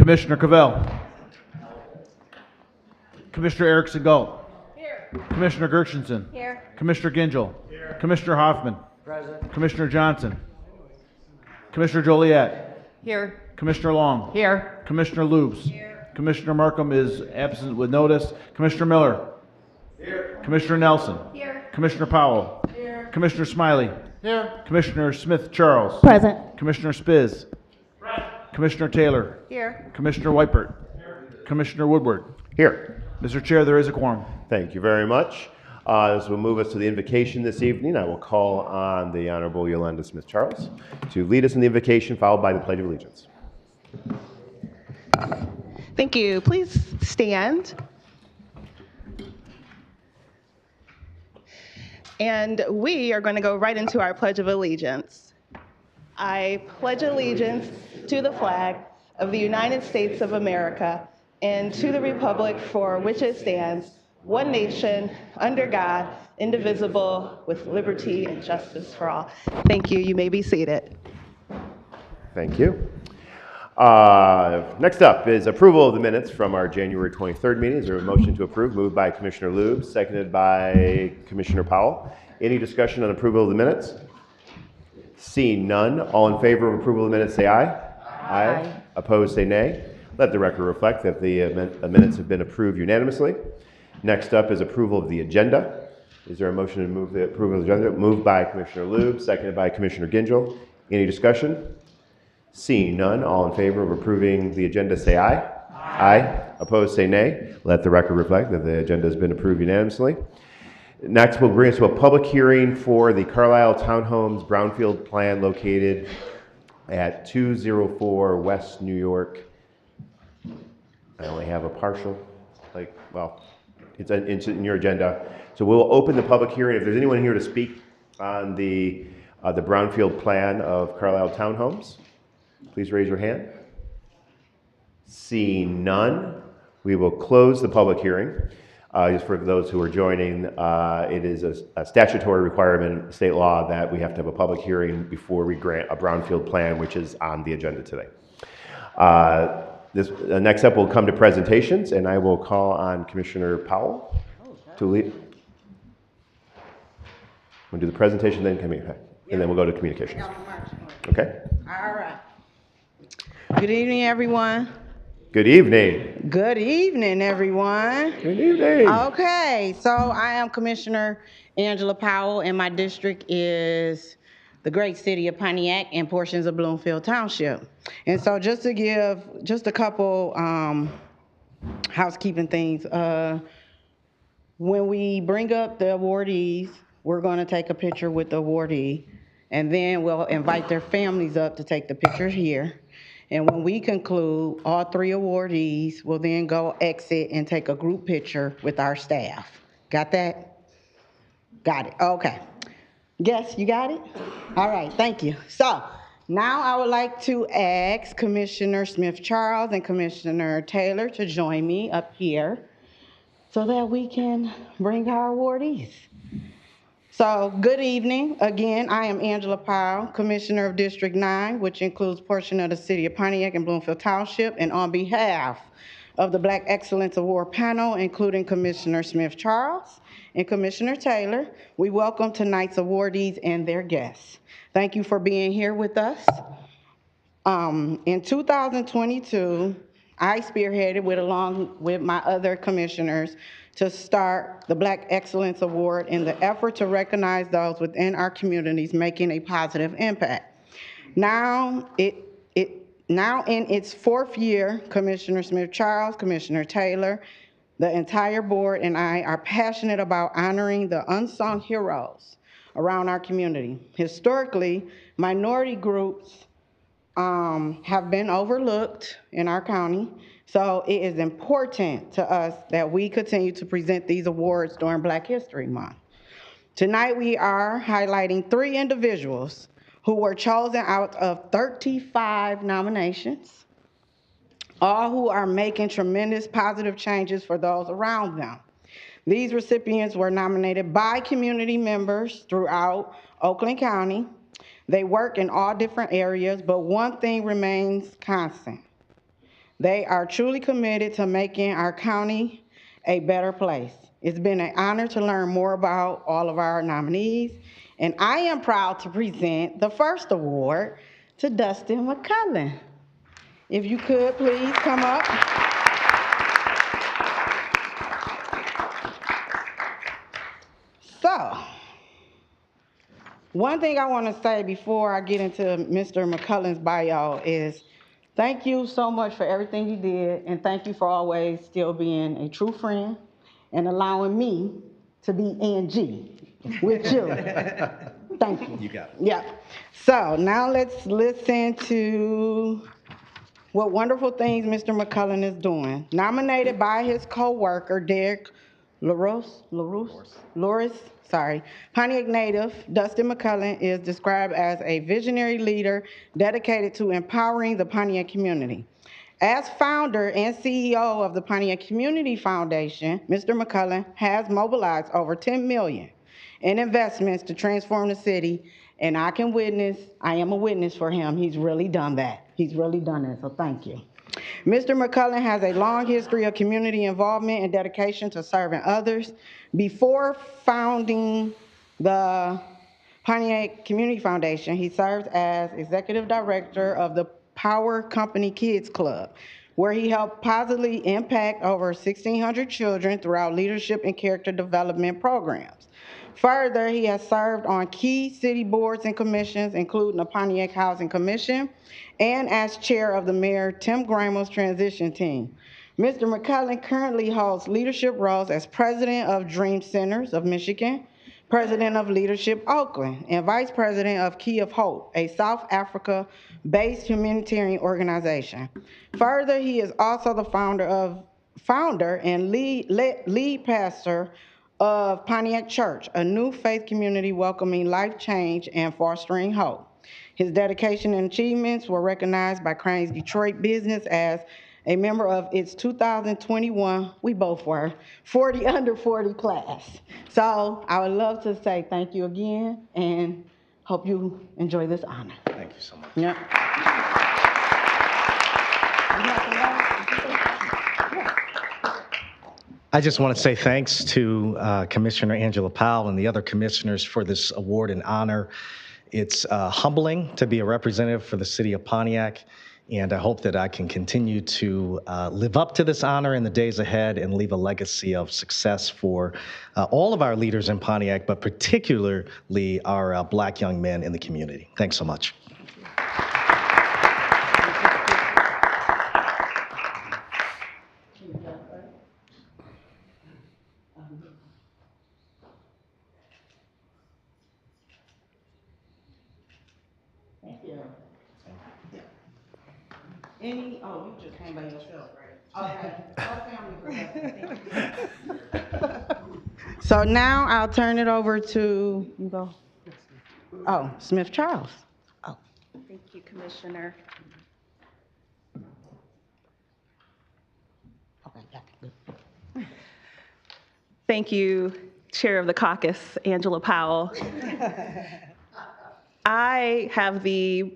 Commissioner Cavell. Commissioner Erickson Galt. Here. Commissioner Gershenson. Here. Commissioner Gingell. Here. Commissioner Hoffman. Present. Commissioner Johnson. Commissioner Joliet. Here. Commissioner Long. Here. Commissioner Lubes. Here. Commissioner Markham is absent with notice. Commissioner Miller. Here. Commissioner Nelson. Here. Commissioner Powell. Here. Commissioner Smiley. Here. Commissioner Smith Charles. Present. Commissioner Spiz. Commissioner Taylor. Here. Commissioner Weipert. Commissioner Woodward. Here. Mr. Chair, there is a quorum. Thank you very much. This will move us to the invocation this evening. I will call on the Honorable Yolanda Smith Charles to lead us in the invocation, followed by the Pledge of Allegiance. Thank you. Please stand. And we are going to go right into our Pledge of Allegiance. I pledge allegiance to the flag of the United States of America and to the republic for which it stands, one nation, under God, indivisible, with liberty and justice for all. Thank you. You may be seated. Thank you. Next up is approval of the minutes from our January 23rd meeting. Is there a motion to approve? Moved by Commissioner Lubes, seconded by Commissioner Powell. Any discussion on approval of the minutes? Seeing none, all in favor of approval of the minutes say aye. Aye. Opposed say nay. Let the record reflect that the minutes have been approved unanimously. Next up is approval of the agenda. Is there a motion to move the approval of the agenda? Moved by Commissioner Lubes, seconded by Commissioner Gingell. Any discussion? Seeing none, all in favor of approving the agenda say aye. Aye. Opposed say nay. Let the record reflect that the agenda has been approved unanimously. Next, we'll bring us to a public hearing for the Carlisle Townhomes Brownfield Plan located at 204 West New York. I only have a partial, it's in your agenda. So we'll open the public hearing. If there's anyone here to speak on the Brownfield Plan of Carlisle Townhomes, please raise your hand. Seeing none, we will close the public hearing. Just for those who are joining, it is a statutory requirement, state law, that we have to have a public hearing before we grant a brownfield plan, which is on the agenda today. Next up, we'll come to presentations, and I will call on Commissioner Powell to lead. We'll do the presentation, then and then we'll go to communications. Okay. All right. Good evening, everyone. Good evening. Good evening, everyone. Good evening. Okay, so I am Commissioner Angela Powell, and my district is the great city of Pontiac and portions of Bloomfield Township. And so just to give just a couple housekeeping things, when we bring up the awardees, we're going to take a picture with the awardee, and then we'll invite their families up to take the picture here. And when we conclude, all three awardees will then go exit and take a group picture with our staff. Got that? Got it. Okay. Yes, you got it? All right, thank you. So now I would like to ask Commissioner Smith Charles and Commissioner Taylor to join me up here so that we can bring our awardees. So, good evening. Again, I am Angela Powell, Commissioner of District 9, which includes portion of the City of Pontiac and Bloomfield Township, and on behalf of the Black Excellence Award panel, including Commissioner Smith Charles and Commissioner Taylor, we welcome tonight's awardees and their guests. Thank you for being here with us. In 2022, I spearheaded along with my other commissioners to start the Black Excellence Award in the effort to recognize those within our communities making a positive impact. Now in its fourth year, Commissioner Smith Charles, Commissioner Taylor, the entire board and I are passionate about honoring the unsung heroes around our community. Historically, minority groups have been overlooked in our county. So it is important to us that we continue to present these awards during Black History Month. Tonight we are highlighting 3 individuals who were chosen out of 35 nominations, all who are making tremendous positive changes for those around them. These recipients were nominated by community members throughout Oakland County. They work in all different areas, but one thing remains constant. They are truly committed to making our county a better place. It's been an honor to learn more about all of our nominees, and I am proud to present the first award to Dustin McCullen. If you could, please come up. So, one thing I want to say before I get into Mr. McCullen's bio is thank you so much for everything you did, and thank you for always still being a true friend and allowing me to be Angie with you. Thank you. You got it. Yeah. So now let's listen to what wonderful things Mr. McCullen is doing. Nominated by his co-worker, Derek Loris, Pontiac native Dustin McCullen is described as a visionary leader dedicated to empowering the Pontiac community. As founder and CEO of the Pontiac Community Foundation, Mr. McCullen has mobilized over $10 million in investments to transform the city, and I am a witness for him. He's really done that. He's really done it, so thank you. Mr. McCullen has a long history of community involvement and dedication to serving others. Before founding the Pontiac Community Foundation, he served as executive director of the Power Company Kids Club, where he helped positively impact over 1,600 children throughout leadership and character development programs. Further, he has served on key city boards and commissions, including the Pontiac Housing Commission, and as chair of the Mayor Tim Grimal's transition team. Mr. McCullen currently holds leadership roles as president of Dream Centers of Michigan, president of Leadership Oakland, and vice president of Key of Hope, a South Africa-based humanitarian organization. Further, he is also the founder and lead pastor of Pontiac Church, a new faith community welcoming life change and fostering hope. His dedication and achievements were recognized by Crain's Detroit Business as a member of its 2021, we both were, 40 under 40 class. So I would love to say thank you again and hope you enjoy this honor. Thank you so much. Yeah. I just want to say thanks to Commissioner Angela Powell and the other commissioners for this award and honor. It's humbling to be a representative for the city of Pontiac, and I hope that I can continue to live up to this honor in the days ahead and leave a legacy of success for all of our leaders in Pontiac, but particularly our Black young men in the community. Thanks so much. You just came by yourself, right? Okay. So now I'll turn it over to, Smith Charles. Oh. Thank you, Commissioner. Okay, got it. Good. Thank you, Chair of the Caucus, Angela Powell. I have the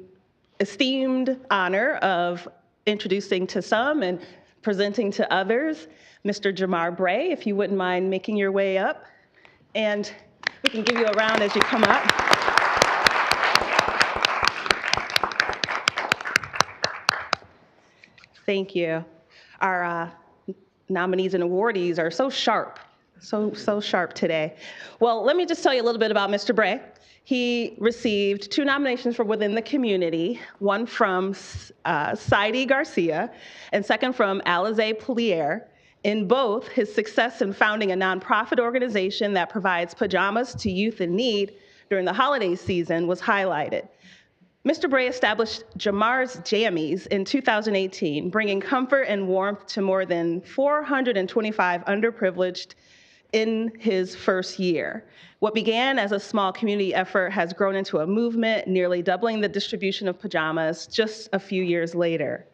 esteemed honor of introducing to some and presenting to others, Mr. Jamar Bray, if you wouldn't mind making your way up. And we can give you a round as you come up. Thank you. Our nominees and awardees are so sharp, so sharp today. Well, let me just tell you a little bit about Mr. Bray. He received 2 nominations from within the community, one from Saidi Garcia and second from Alize Plier. In both, his success in founding a nonprofit organization that provides pajamas to youth in need during the holiday season was highlighted. Mr. Bray established Jamar's Jammies in 2018, bringing comfort and warmth to more than 425 underprivileged in his first year. What began as a small community effort has grown into a movement, nearly doubling the distribution of pajamas just a few years later.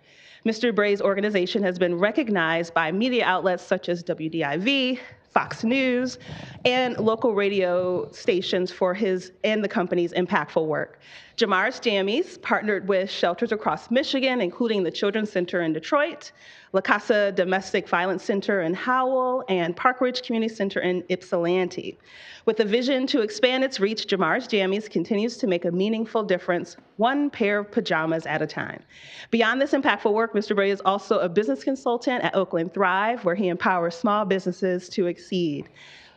Mr. Bray's organization has been recognized by media outlets such as WDIV, Fox News, and local radio stations for his and the company's impactful work. Jamar's Jammies partnered with shelters across Michigan, including the Children's Center in Detroit, La Casa Domestic Violence Center in Howell, and Park Ridge Community Center in Ypsilanti. With a vision to expand its reach, Jamar's Jammies continues to make a meaningful difference, one pair of pajamas at a time. Beyond this impactful work, Mr. Bray is also a business consultant at Oakland Thrive, where he empowers small businesses to exceed.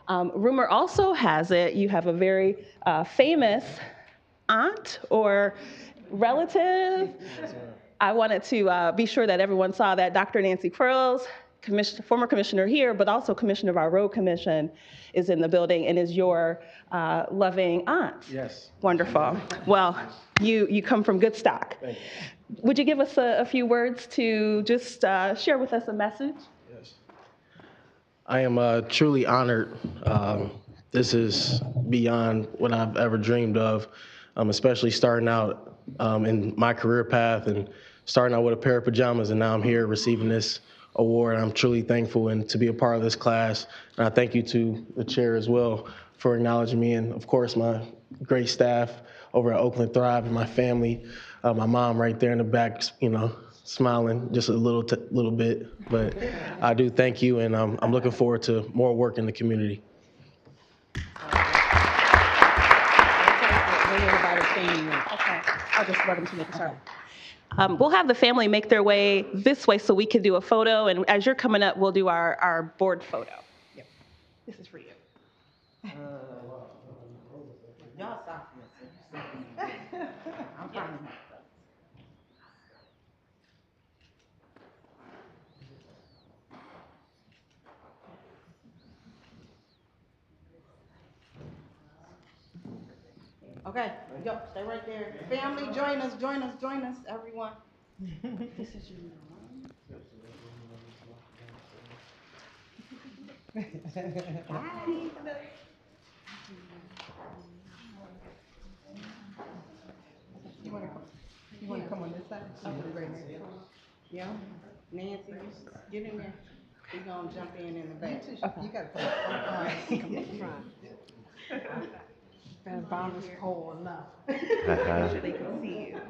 Rumor also has it you have a very famous aunt or relative. I wanted to be sure that everyone saw that Dr. Nancy Quarles, former commissioner here, but also commissioner of our road commission, is in the building and is your loving aunt. Yes. Wonderful. Well, you come from good stock. Thank you. Would you give us a few words to just share with us a message? Yes. I am truly honored. This is beyond what I've ever dreamed of, especially starting out in my career path and starting out with a pair of pajamas, and now I'm here receiving this award. I'm truly thankful and to be a part of this class. And I thank you to the chair as well for acknowledging me, and of course my great staff over at Oakland Thrive and my family. My mom right there in the back, smiling just a little bit. But I do thank you, and I'm looking forward to more work in the community. Okay, I'll just let them to make a start. We'll have the family make their way this way so we can do a photo, and as you're coming up, we'll do our board photo. Yep. This is for you. Okay, go, stay right there. Family, join us, everyone. This is your You wanna come on this side? Yeah, Nancy, get in there. We're gonna jump in the back. Okay. You gotta come in front. That boundary's cold enough. So they can see you.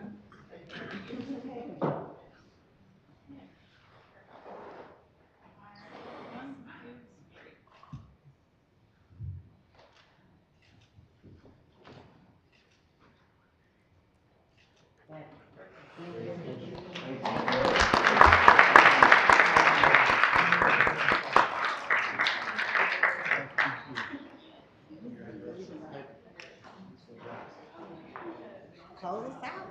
Close us out.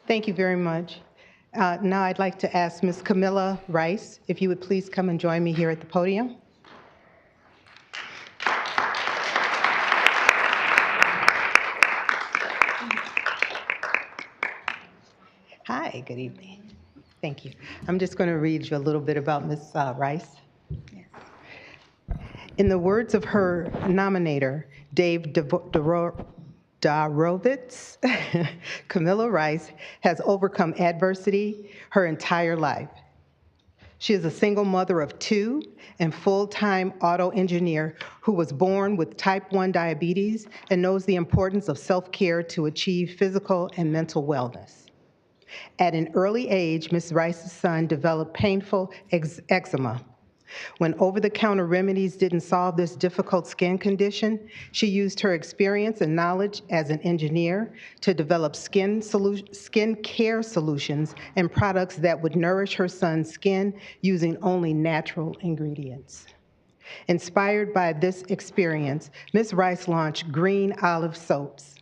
Thank you very much. Now I'd like to ask Ms. Camilla Rice, if you would please come and join me here at the podium. Hi, good evening. Thank you. I'm just going to read you a little bit about Ms. Rice. In the words of her nominator, Dave Darovitz, Camilla Rice has overcome adversity her entire life. She is a single mother of two and full-time auto engineer who was born with type 1 diabetes and knows the importance of self-care to achieve physical and mental wellness. At an early age, Ms. Rice's son developed painful eczema. When over-the-counter remedies didn't solve this difficult skin condition, she used her experience and knowledge as an engineer to develop skin care solutions and products that would nourish her son's skin using only natural ingredients. Inspired by this experience, Ms. Rice launched Green Olive Soaps.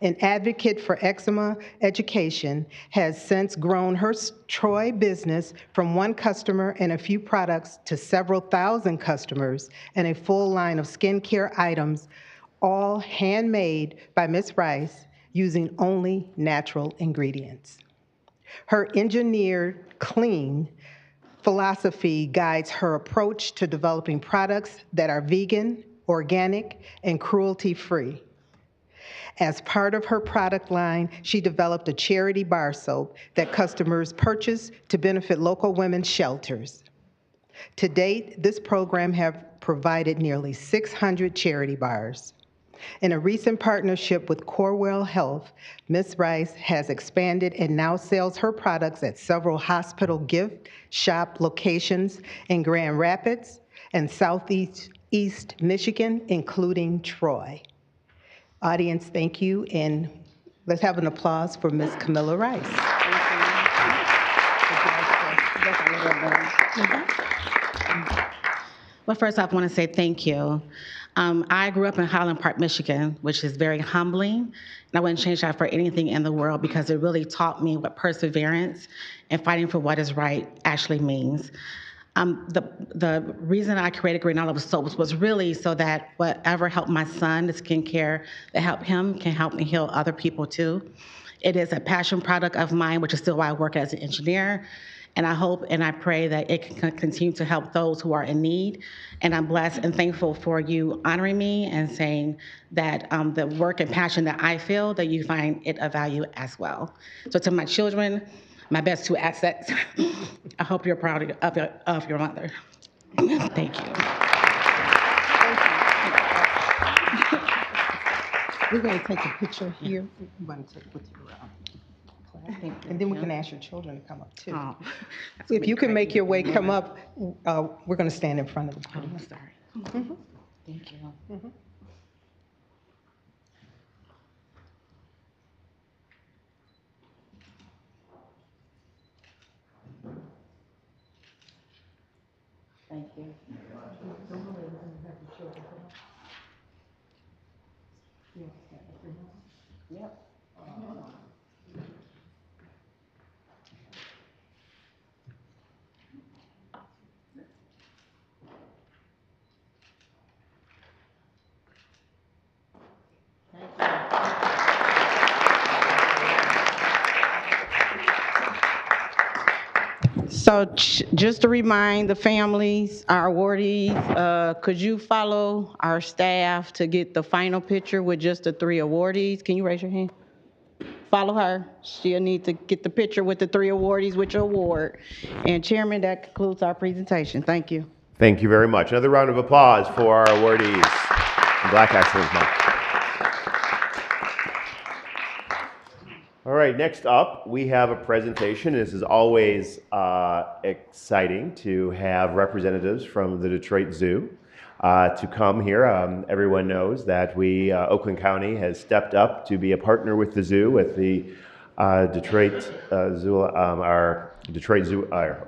An advocate for eczema education, has since grown her Troy business from one customer and a few products to several thousand customers and a full line of skincare items, all handmade by Ms. Rice using only natural ingredients. Her engineered clean philosophy guides her approach to developing products that are vegan, organic, and cruelty-free. As part of her product line, she developed a charity bar soap that customers purchase to benefit local women's shelters. To date, this program has provided nearly 600 charity bars. In a recent partnership with Corewell Health, Ms. Rice has expanded and now sells her products at several hospital gift shop locations in Grand Rapids and Southeast Michigan, including Troy. Audience, thank you, and let's have an applause for Ms. Camilla Rice. Well, first off, I want to say thank you. I grew up in Highland Park, Michigan, which is very humbling, and I wouldn't change that for anything in the world because it really taught me what perseverance and fighting for what is right actually means. The reason I created Green Olive Soaps was really so that whatever helped my son, the skincare that helped him, can help me heal other people too. It is a passion product of mine, which is still why I work as an engineer. And I hope and I pray that it can continue to help those who are in need. And I'm blessed and thankful for you honoring me and saying that the work and passion that I feel, that you find it of value as well. So to my children, my best two assets, I hope you're proud of your mother. Thank you. We're going to take a picture here. We want to take with you around. And then we can ask your children to come up too. Oh, If you can make your way, come up, we're going to stand in front of the podium. I'm sorry. Thank you. Thank you. Yep. So just to remind the families, our awardees, could you follow our staff to get the final picture with just the 3 awardees? Can you raise your hand? Follow her. She'll need to get the picture with the 3 awardees with your award. And Chairman, that concludes our presentation. Thank you. Thank you very much. Another round of applause for our awardees in Black Excellence Month. All right, next up, we have a presentation. This is always exciting to have representatives from the Detroit Zoo to come here. Everyone knows that Oakland County has stepped up to be a partner with the zoo, with the Detroit Zoo, our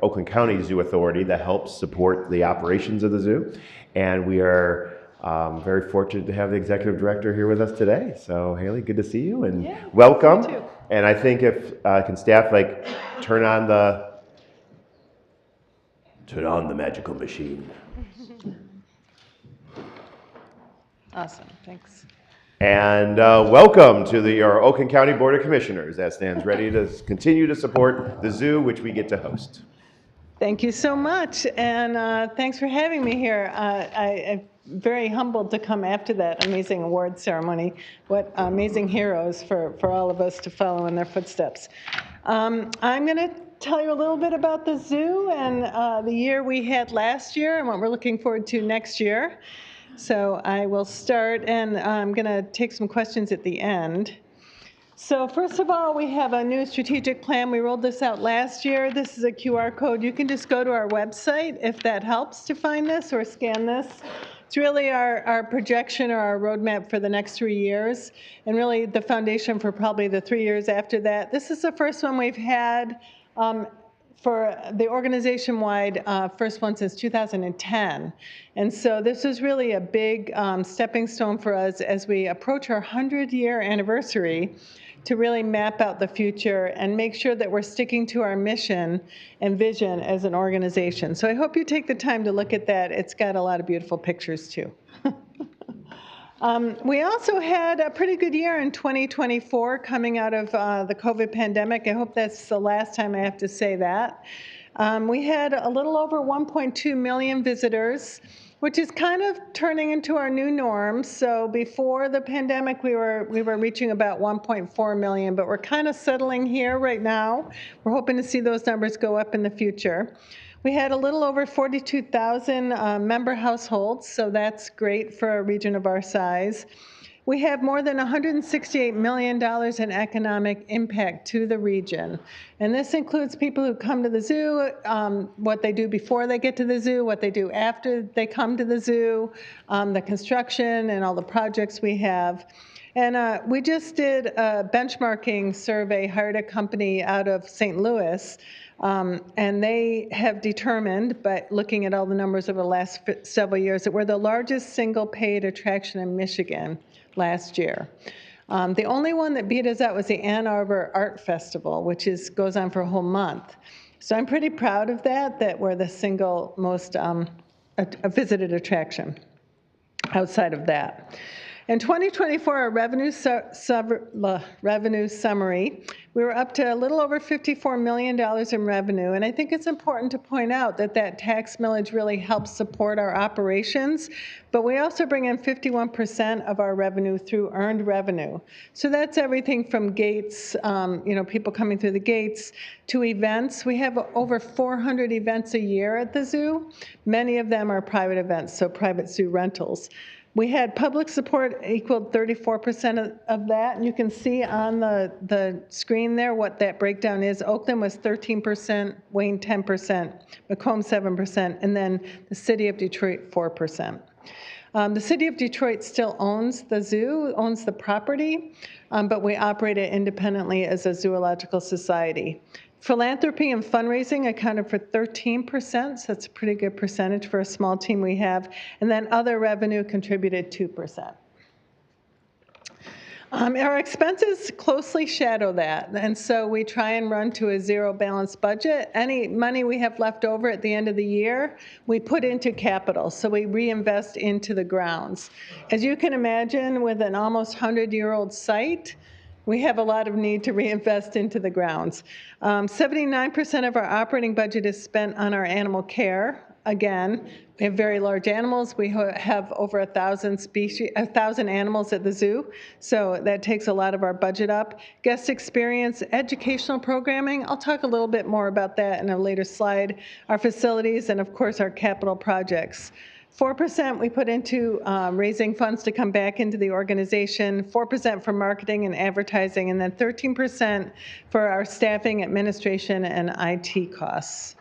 Oakland County Zoo Authority that helps support the operations of the zoo. And we are very fortunate to have the executive director here with us today. So Haley, good to see you and welcome. You too. And I think if can staff turn on the magical machine. Awesome, thanks. And welcome to our Oakland County Board of Commissioners that stands ready to continue to support the zoo, which we get to host. Thank you so much, and thanks for having me here. I'm very humbled to come after that amazing award ceremony. What amazing heroes for all of us to follow in their footsteps. I'm going to tell you a little bit about the zoo and the year we had last year and what we're looking forward to next year. So I will start, and I'm going to take some questions at the end. So first of all, we have a new strategic plan. We rolled this out last year. This is a QR code. You can just go to our website if that helps to find this or scan this. It's really our projection or our roadmap for the next 3 years, and really the foundation for probably the 3 years after that. This is the first one we've had for the organization-wide first one since 2010. And so this is really a big stepping stone for us as we approach our 100-year anniversary to really map out the future and make sure that we're sticking to our mission and vision as an organization. So I hope you take the time to look at that. It's got a lot of beautiful pictures too. We also had a pretty good year in 2024 coming out of the COVID pandemic. I hope that's the last time I have to say that. We had a little over 1.2 million visitors, which is kind of turning into our new norm. So before the pandemic, we were reaching about 1.4 million, but we're kind of settling here right now. We're hoping to see those numbers go up in the future. We had a little over 42,000 member households, so that's great for a region of our size. We have more than $168 million in economic impact to the region. And this includes people who come to the zoo, what they do before they get to the zoo, what they do after they come to the zoo, the construction and all the projects we have. And we just did a benchmarking survey, hired a company out of St. Louis, and they have determined, by looking at all the numbers over the last several years, that we're the largest single paid attraction in Michigan last year. The only one that beat us out was the Ann Arbor Art Festival, which goes on for a whole month. So I'm pretty proud of that we're the single most visited attraction outside of that. In 2024, our revenue summary, we were up to a little over $54 million in revenue. And I think it's important to point out that tax millage really helps support our operations. But we also bring in 51% of our revenue through earned revenue. So that's everything from gates, people coming through the gates, to events. We have over 400 events a year at the zoo. Many of them are private events, so private zoo rentals. We had public support equaled 34% of that. And you can see on the screen there what that breakdown is. Oakland was 13%, Wayne 10%, Macomb 7%, and then the city of Detroit 4%. The city of Detroit still owns the zoo, owns the property, but we operate it independently as a zoological society. Philanthropy and fundraising accounted for 13%, so that's a pretty good percentage for a small team we have. And then other revenue contributed 2%. Our expenses closely shadow that, and so we try and run to a zero balanced budget. Any money we have left over at the end of the year, we put into capital, so we reinvest into the grounds. As you can imagine, with an almost 100-year-old site, we have a lot of need to reinvest into the grounds. 79% of our operating budget is spent on our animal care. Again, we have very large animals. We have over 1,000 animals at the zoo, so that takes a lot of our budget up. Guest experience, educational programming, I'll talk a little bit more about that in a later slide. Our facilities, and of course our capital projects. 4% we put into raising funds to come back into the organization, 4% for marketing and advertising, and then 13% for our staffing, administration, and IT costs.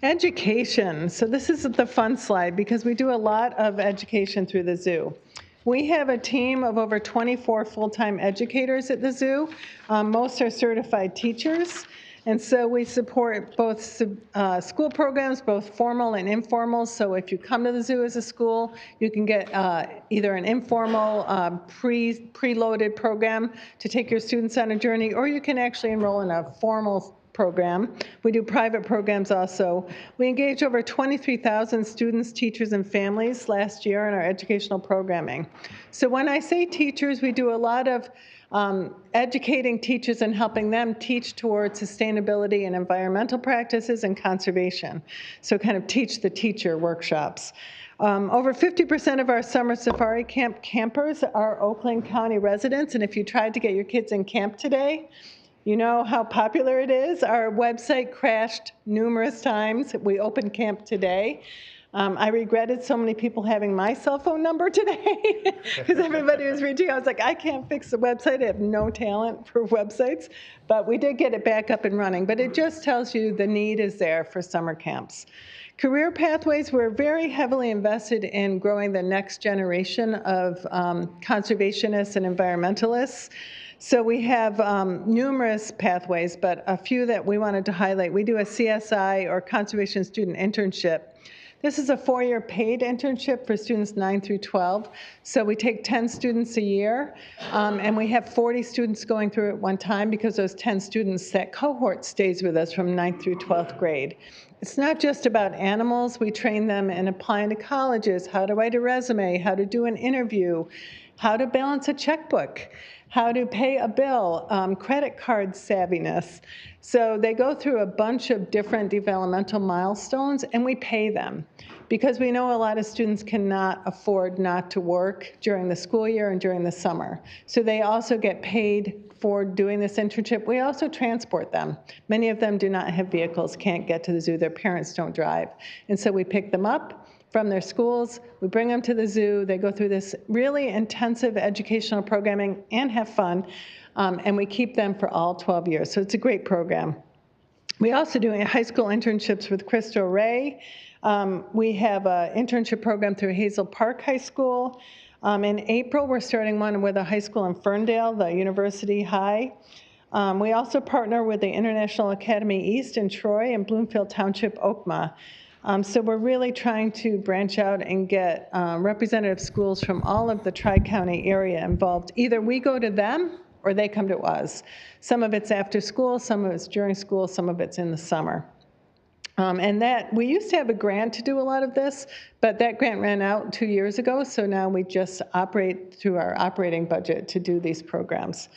Education. So this is the fun slide because we do a lot of education through the zoo. We have a team of over 24 full-time educators at the zoo. Most are certified teachers. And so we support both school programs, both formal and informal. So if you come to the zoo as a school, you can get either an informal preloaded program to take your students on a journey, or you can actually enroll in a formal program. We do private programs also. We engaged over 23,000 students, teachers, and families last year in our educational programming. So when I say teachers, we do a lot of educating teachers and helping them teach towards sustainability and environmental practices and conservation. So kind of teach the teacher workshops. Over 50% of our summer safari camp campers are Oakland County residents, and if you tried to get your kids in camp today, you know how popular it is. Our website crashed numerous times. We opened camp today. I regretted so many people having my cell phone number today because everybody was reaching out. I was like, I can't fix the website. I have no talent for websites. But we did get it back up and running. But it just tells you the need is there for summer camps. Career pathways, we're very heavily invested in growing the next generation of conservationists and environmentalists. So we have numerous pathways, but a few that we wanted to highlight. We do a CSI, or Conservation Student Internship. This is a 4-year paid internship for students 9 through 12. So we take 10 students a year, and we have 40 students going through at one time because those 10 students, that cohort stays with us from 9th through 12th grade. It's not just about animals. We train them in applying to colleges, how to write a resume, how to do an interview, how to balance a checkbook, how to pay a bill, credit card savviness. So they go through a bunch of different developmental milestones, and we pay them because we know a lot of students cannot afford not to work during the school year and during the summer. So they also get paid for doing this internship. We also transport them. Many of them do not have vehicles, can't get to the zoo. Their parents don't drive. And so we pick them up from their schools, we bring them to the zoo, they go through this really intensive educational programming and have fun, and we keep them for all 12 years. So it's a great program. We also do high school internships with Crystal Ray. We have an internship program through Hazel Park High School. In April, we're starting one with a high school in Ferndale, the University High. We also partner with the International Academy East in Troy and Bloomfield Township, Okma. So we're really trying to branch out and get representative schools from all of the Tri-County area involved. Either we go to them or they come to us. Some of it's after school, some of it's during school, some of it's in the summer. And that, we used to have a grant to do a lot of this, but that grant ran out 2 years ago, so now we just operate through our operating budget to do these programs.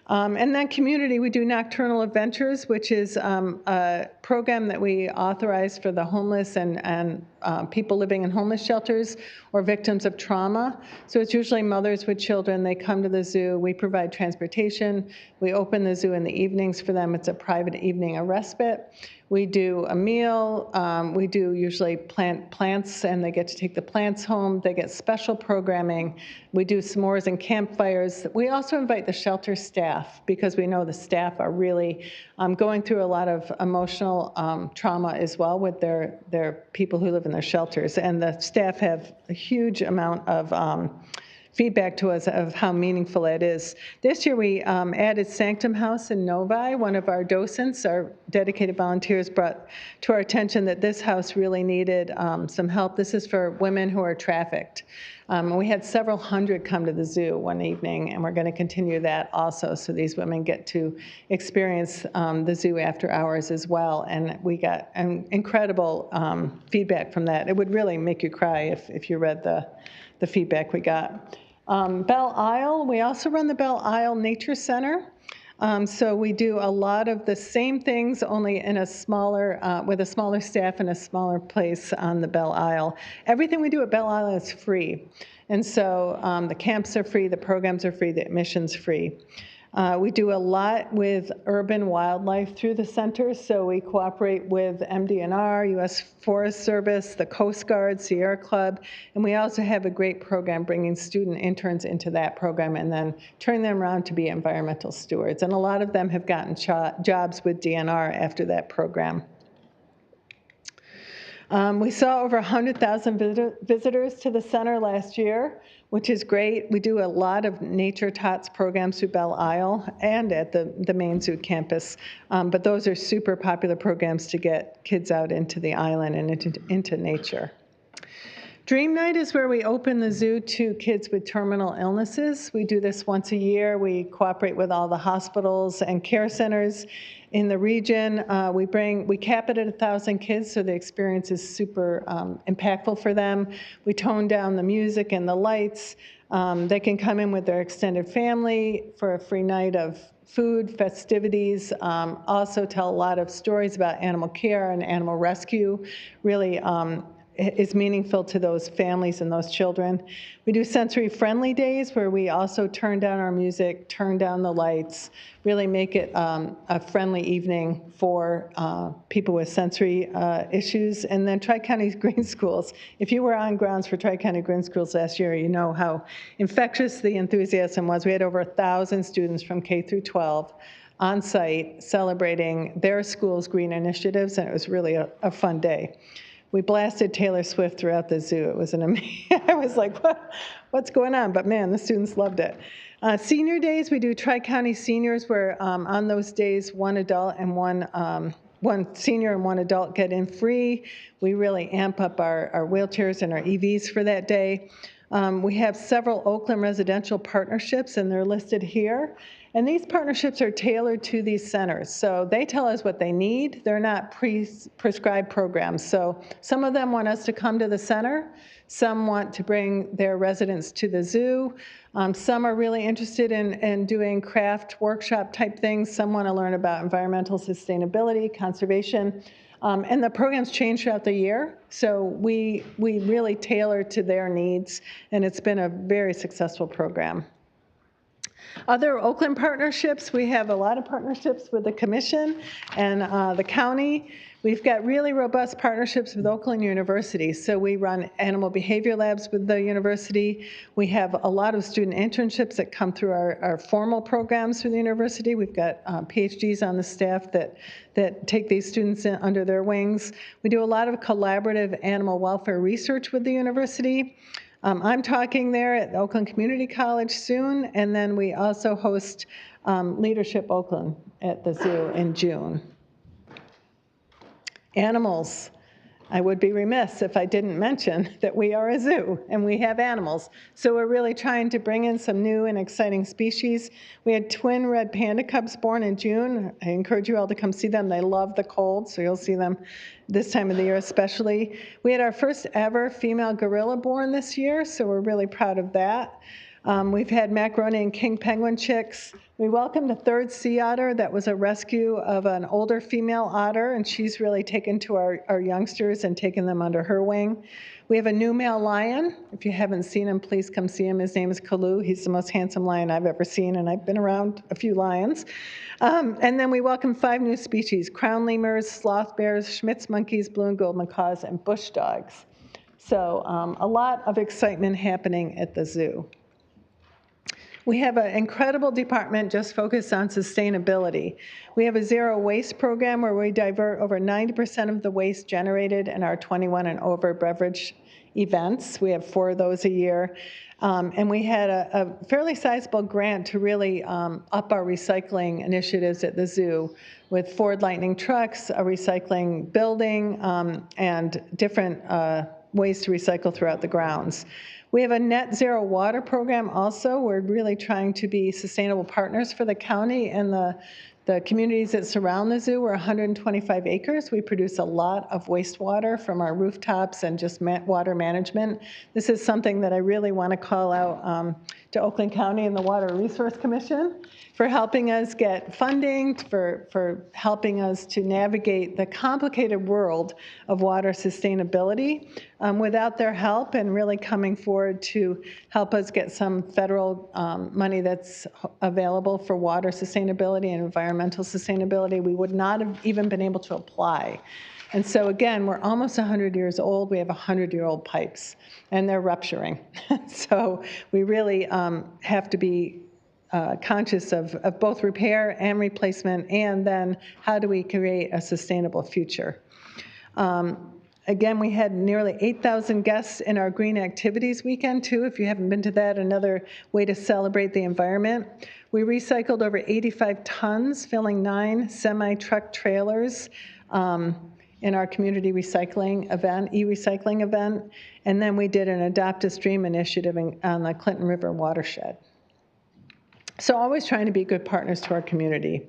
And then community, we do Nocturnal Adventures, which is a program that we authorize for the homeless and people living in homeless shelters or victims of trauma. So it's usually mothers with children. They come to the zoo. We provide transportation. We open the zoo in the evenings for them. It's a private evening, a respite. We do a meal. We do usually plant plants, and they get to take the plants home. They get special programming. We do s'mores and campfires. We also invite the shelter staff because we know the staff are really going through a lot of emotional trauma as well with their people who live in their shelters. And the staff have a huge amount of feedback to us of how meaningful it is. This year we added Sanctum House in Novi. One of our docents, our dedicated volunteers, brought to our attention that this house really needed some help. This is for women who are trafficked. We had several hundred come to the zoo one evening, and we're going to continue that also, so these women get to experience the zoo after hours as well. And we got an incredible feedback from that. It would really make you cry if you read the feedback we got. Belle Isle, we also run the Belle Isle Nature Center. So we do a lot of the same things, only in a smaller, with a smaller staff in a smaller place on the Belle Isle. Everything we do at Belle Isle is free. And so the camps are free, the programs are free, the admission's free. We do a lot with urban wildlife through the center, so we cooperate with MDNR, U.S. Forest Service, the Coast Guard, Sierra Club, and we also have a great program bringing student interns into that program and then turning them around to be environmental stewards. And a lot of them have gotten jobs with DNR after that program. We saw over 100,000 visitors to the center last year, which is great. We do a lot of Nature Tots programs through Belle Isle and at the main zoo campus, but those are super popular programs to get kids out into the island and into nature. Dream Night is where we open the zoo to kids with terminal illnesses. We do this once a year. We cooperate with all the hospitals and care centers in the region. We cap it at 1,000 kids, so the experience is super impactful for them. We tone down the music and the lights. They can come in with their extended family for a free night of food, festivities, also tell a lot of stories about animal care and animal rescue. Really is meaningful to those families and those children. We do sensory friendly days where we also turn down our music, turn down the lights, really make it a friendly evening for people with sensory issues. And then Tri-County Green Schools. If you were on grounds for Tri-County Green Schools last year, you know how infectious the enthusiasm was. We had over 1,000 students from K through 12 on site celebrating their school's green initiatives, and it was really a fun day. We blasted Taylor Swift throughout the zoo. It was an amazing, I was like, what's going on? But man, the students loved it. Senior days, we do Tri-County Seniors, where on those days, one adult and one senior and one adult get in free. We really amp up our wheelchairs and our EVs for that day. We have several Oakland residential partnerships, and they're listed here. And these partnerships are tailored to these centers. So they tell us what they need. They're not prescribed programs. So some of them want us to come to the center. Some want to bring their residents to the zoo. Some are really interested in doing craft workshop type things. Some want to learn about environmental sustainability, conservation. And the programs change throughout the year. So we really tailor to their needs. And it's been a very successful program. Other Oakland partnerships, we have a lot of partnerships with the commission and the county. We've got really robust partnerships with Oakland University. So we run animal behavior labs with the university. We have a lot of student internships that come through our formal programs through the university. We've got PhDs on the staff that take these students in under their wings. We do a lot of collaborative animal welfare research with the university. I'm talking there at Oakland Community College soon, and then we also host Leadership Oakland at the zoo in June. Animals. I would be remiss if I didn't mention that we are a zoo and we have animals. So we're really trying to bring in some new and exciting species. We had twin red panda cubs born in June. I encourage you all to come see them. They love the cold, so you'll see them this time of the year especially. We had our first ever female gorilla born this year, so we're really proud of that. We've had macaroni and king penguin chicks. We welcomed a third sea otter that was a rescue of an older female otter, and she's really taken to our youngsters and taken them under her wing. We have a new male lion. If you haven't seen him, please come see him. His name is Kalu. He's the most handsome lion I've ever seen, and I've been around a few lions. And then we welcome 5 new species: crown lemurs, sloth bears, Schmitz monkeys, blue and gold macaws, and bush dogs. So a lot of excitement happening at the zoo. We have an incredible department just focused on sustainability. We have a zero waste program where we divert over 90% of the waste generated in our 21 and over beverage events. We have 4 of those a year. And we had a fairly sizable grant to really up our recycling initiatives at the zoo with Ford Lightning trucks, a recycling building, and different ways to recycle throughout the grounds. We have a net zero water program also. We're really trying to be sustainable partners for the county and the communities that surround the zoo. We're 125 acres. We produce a lot of wastewater from our rooftops and just water management. This is something that I really want to call out to Oakland County and the Water Resource Commission for helping us get funding, for helping us to navigate the complicated world of water sustainability. Without their help and really coming forward to help us get some federal money that's available for water sustainability and environmental sustainability, we would not have even been able to apply. And so again, we're almost 100 years old. We have 100-year-old pipes, and they're rupturing. So we really have to be conscious of both repair and replacement, and then how do we create a sustainable future. Again, we had nearly 8,000 guests in our Green Activities Weekend, too. If you haven't been to that, another way to celebrate the environment. We recycled over 85 tons, filling 9 semi-truck trailers in our community recycling event, e-recycling event. And then we did an Adopt a Stream initiative on the Clinton River watershed. So always trying to be good partners to our community.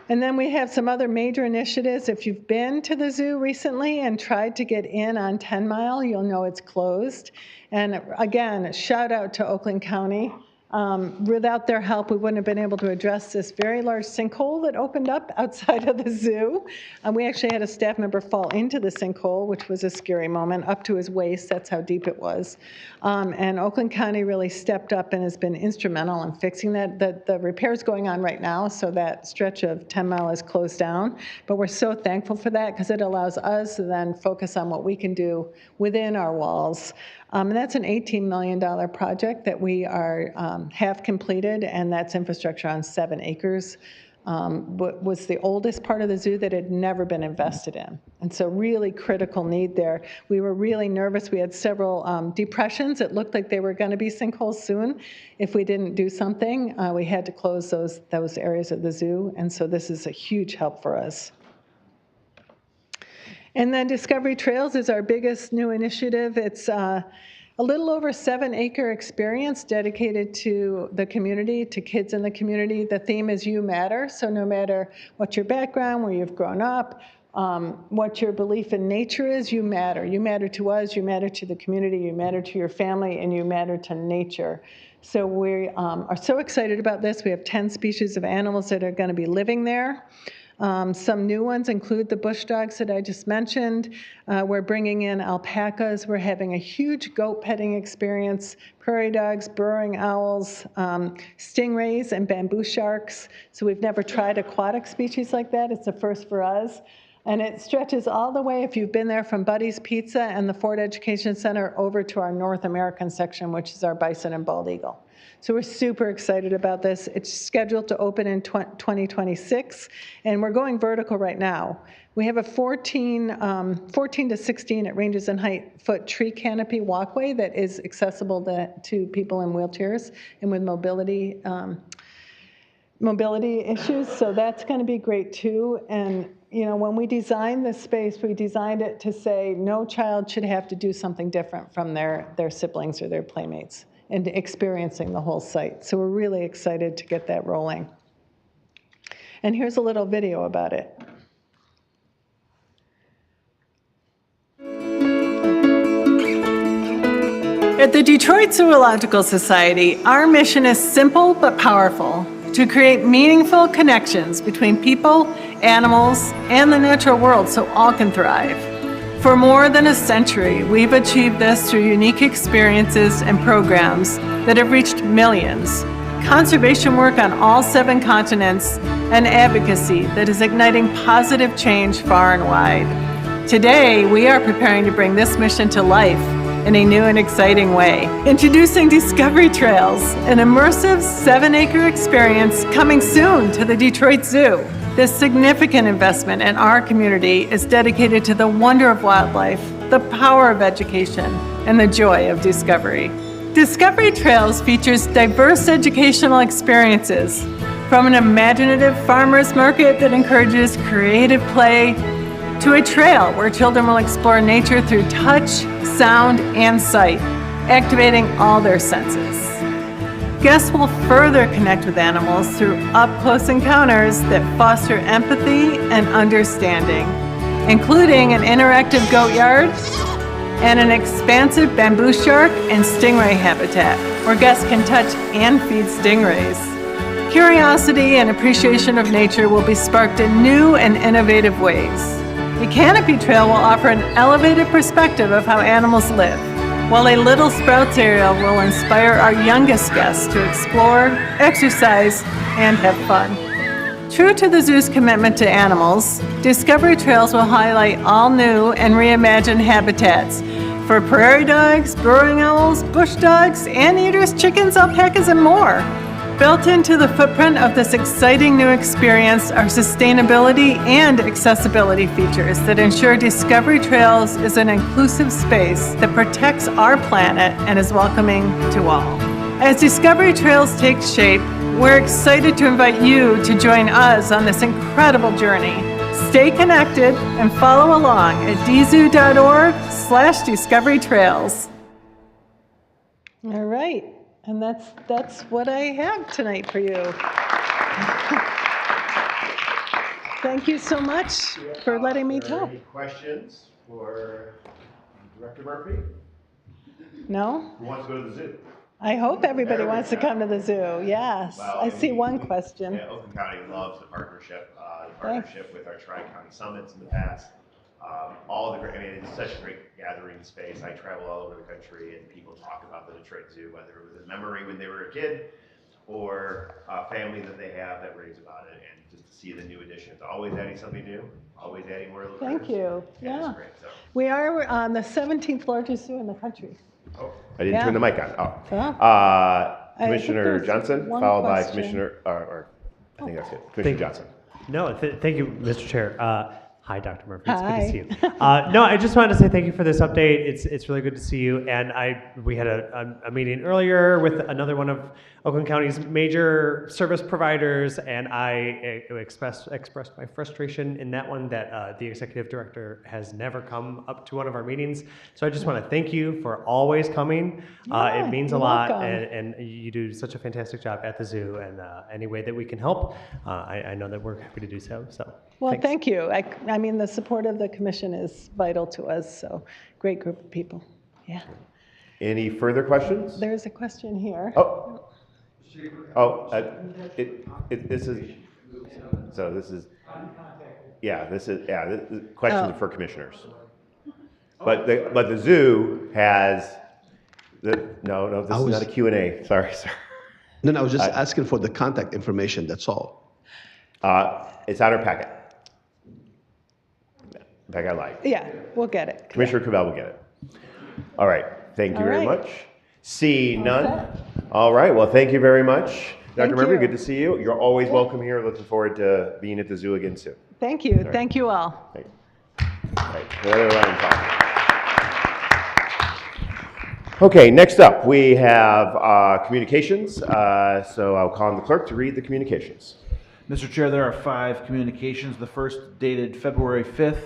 And then we have some other major initiatives. If you've been to the zoo recently and tried to get in on 10 Mile, you'll know it's closed. And again, shout out to Oakland County. Without their help, we wouldn't have been able to address this very large sinkhole that opened up outside of the zoo. We actually had a staff member fall into the sinkhole, which was a scary moment, up to his waist. That's how deep it was. And Oakland County really stepped up and has been instrumental in fixing that. The repair's going on right now, so that stretch of 10 Mile is closed down. But we're so thankful for that because it allows us to then focus on what we can do within our walls. And that's an $18 million project that we are have completed, and that's infrastructure on 7 acres. Was the oldest part of the zoo that had never been invested in. And so really critical need there. We were really nervous. We had several depressions. It looked like they were going to be sinkholes soon. If we didn't do something, we had to close those areas of the zoo. And so this is a huge help for us. And then Discovery Trails is our biggest new initiative. It's a little over 7-acre experience dedicated to the community, to kids in the community. The theme is You Matter, so no matter what your background, where you've grown up, what your belief in nature is, you matter. You matter to us, you matter to the community, you matter to your family, and you matter to nature. So we are so excited about this. We have 10 species of animals that are going to be living there. Some new ones include the bush dogs that I just mentioned. We're bringing in alpacas. We're having a huge goat petting experience, prairie dogs, burrowing owls, stingrays, and bamboo sharks. So we've never tried aquatic species like that. It's a first for us. And it stretches all the way, if you've been there, from Buddy's Pizza and the Ford Education Center over to our North American section, which is our bison and bald eagle. So we're super excited about this. It's scheduled to open in 2026, and we're going vertical right now. We have a 14 to 16, it ranges in height, foot tree canopy walkway that is accessible to people in wheelchairs and with mobility issues, so that's going to be great too. And you know, when we designed this space, we designed it to say no child should have to do something different from their siblings or their playmates, and experiencing the whole site. So we're really excited to get that rolling. And here's a little video about it. At the Detroit Zoological Society, our mission is simple but powerful: to create meaningful connections between people, animals, and the natural world so all can thrive. For more than a century, we've achieved this through unique experiences and programs that have reached millions, conservation work on all 7 continents, and advocacy that is igniting positive change far and wide. Today, we are preparing to bring this mission to life in a new and exciting way. Introducing Discovery Trails, an immersive 7-acre experience coming soon to the Detroit Zoo. This significant investment in our community is dedicated to the wonder of wildlife, the power of education, and the joy of discovery. Discovery Trails features diverse educational experiences, from an imaginative farmer's market that encourages creative play, to a trail where children will explore nature through touch, sound, and sight, activating all their senses. Guests will further connect with animals through up-close encounters that foster empathy and understanding, including an interactive goat yard and an expansive bamboo shark and stingray habitat, where guests can touch and feed stingrays. Curiosity and appreciation of nature will be sparked in new and innovative ways. The Canopy Trail will offer an elevated perspective of how animals live, while a Little Sprouts area will inspire our youngest guests to explore, exercise, and have fun. True to the zoo's commitment to animals, Discovery Trails will highlight all new and reimagined habitats for prairie dogs, burrowing owls, bush dogs, anteaters, chickens, alpacas, and more. Built into the footprint of this exciting new experience are sustainability and accessibility features that ensure Discovery Trails is an inclusive space that protects our planet and is welcoming to all. As Discovery Trails takes shape, we're excited to invite you to join us on this incredible journey. Stay connected and follow along at dzoo.org/Discovery Trails. All right. And that's what I have tonight for you. Thank you so much for letting me talk. Any questions for Director Murphy? No? Who wants to go to the zoo? I hope everybody wants to come to the zoo. Yes. Well, I see one question. Yeah, Oakland County loves the partnership with our Tri-County Summits in the past. All the great, I mean, it's such a great gathering space. I travel all over the country and people talk about the Detroit Zoo, whether it was a memory when they were a kid or a family that they have that raves about it, and just to see the new additions. Always adding something new, always adding more little Thank you. Yeah. It's great, so. We are on the 17th largest zoo in the country. Oh, I didn't turn the mic on. Oh. Commissioner there's Johnson, one followed by question. Commissioner, I think that's it. Commissioner Johnson. No, thank you, Mr. Chair. Hi, Dr. Murphy. It's Hi. good to see you. No, I just wanted to say thank you for this update. It's really good to see you. And we had a meeting earlier with another one of Oakland County's major service providers, and I expressed my frustration in that one that the executive director has never come up to one of our meetings. So I just want to thank you for always coming. It means a lot, and you do such a fantastic job at the zoo. And any way that we can help, I know that we're happy to do so. So. Well, thanks. thank you. I mean, the support of the commission is vital to us, so great group of people. Yeah. Any further questions? There's a question here. This is So this is, questions for commissioners. But the zoo has, no, this is not a Q&A. Sorry, sir. No, I was just asking for the contact information, that's all. It's on our packet. Packet I like. Yeah, we'll get it. Commissioner Cavell will get it. All right, thank you All very right. much. See none. All right, well, thank you very much. Dr. Thank Murphy, you. good to see you. You're always welcome here. Looking forward to being at the zoo again soon. Thank you. Thank you all. Thank you. All right, another round of applause. Okay, next up, we have communications. So I'll call on the clerk to read the communications. Mr. Chair, there are 5 communications. The first dated February 5th.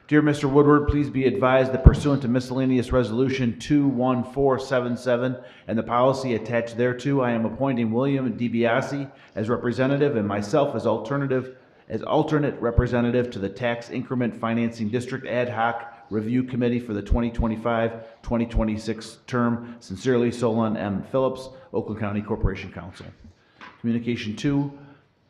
Dear Mr. Woodward, please be advised that pursuant to miscellaneous resolution 21477 and the policy attached thereto, I am appointing William DiBiase as representative and myself as alternate representative to the Tax Increment Financing District Ad Hoc Review Committee for the 2025-2026 term. Sincerely, Solon M. Phillips, Oakland County Corporation Counsel. Communication 2,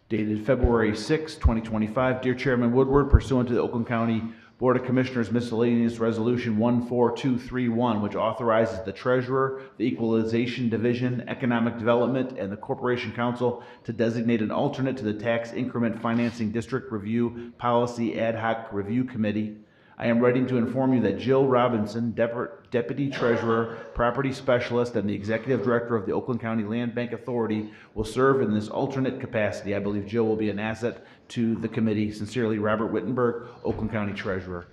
dated February 6, 2025. Dear Chairman Woodward, pursuant to the Oakland County Board of Commissioners miscellaneous resolution 14231, which authorizes the treasurer, the equalization division, economic development, and the corporation council to designate an alternate to the tax increment financing district review policy ad hoc review committee. I am writing to inform you that Jill Robinson, Deputy Treasurer, Property Specialist, and the Executive Director of the Oakland County Land Bank Authority will serve in this alternate capacity. I believe Jill will be an asset to the committee. Sincerely, Robert Wittenberg, Oakland County Treasurer.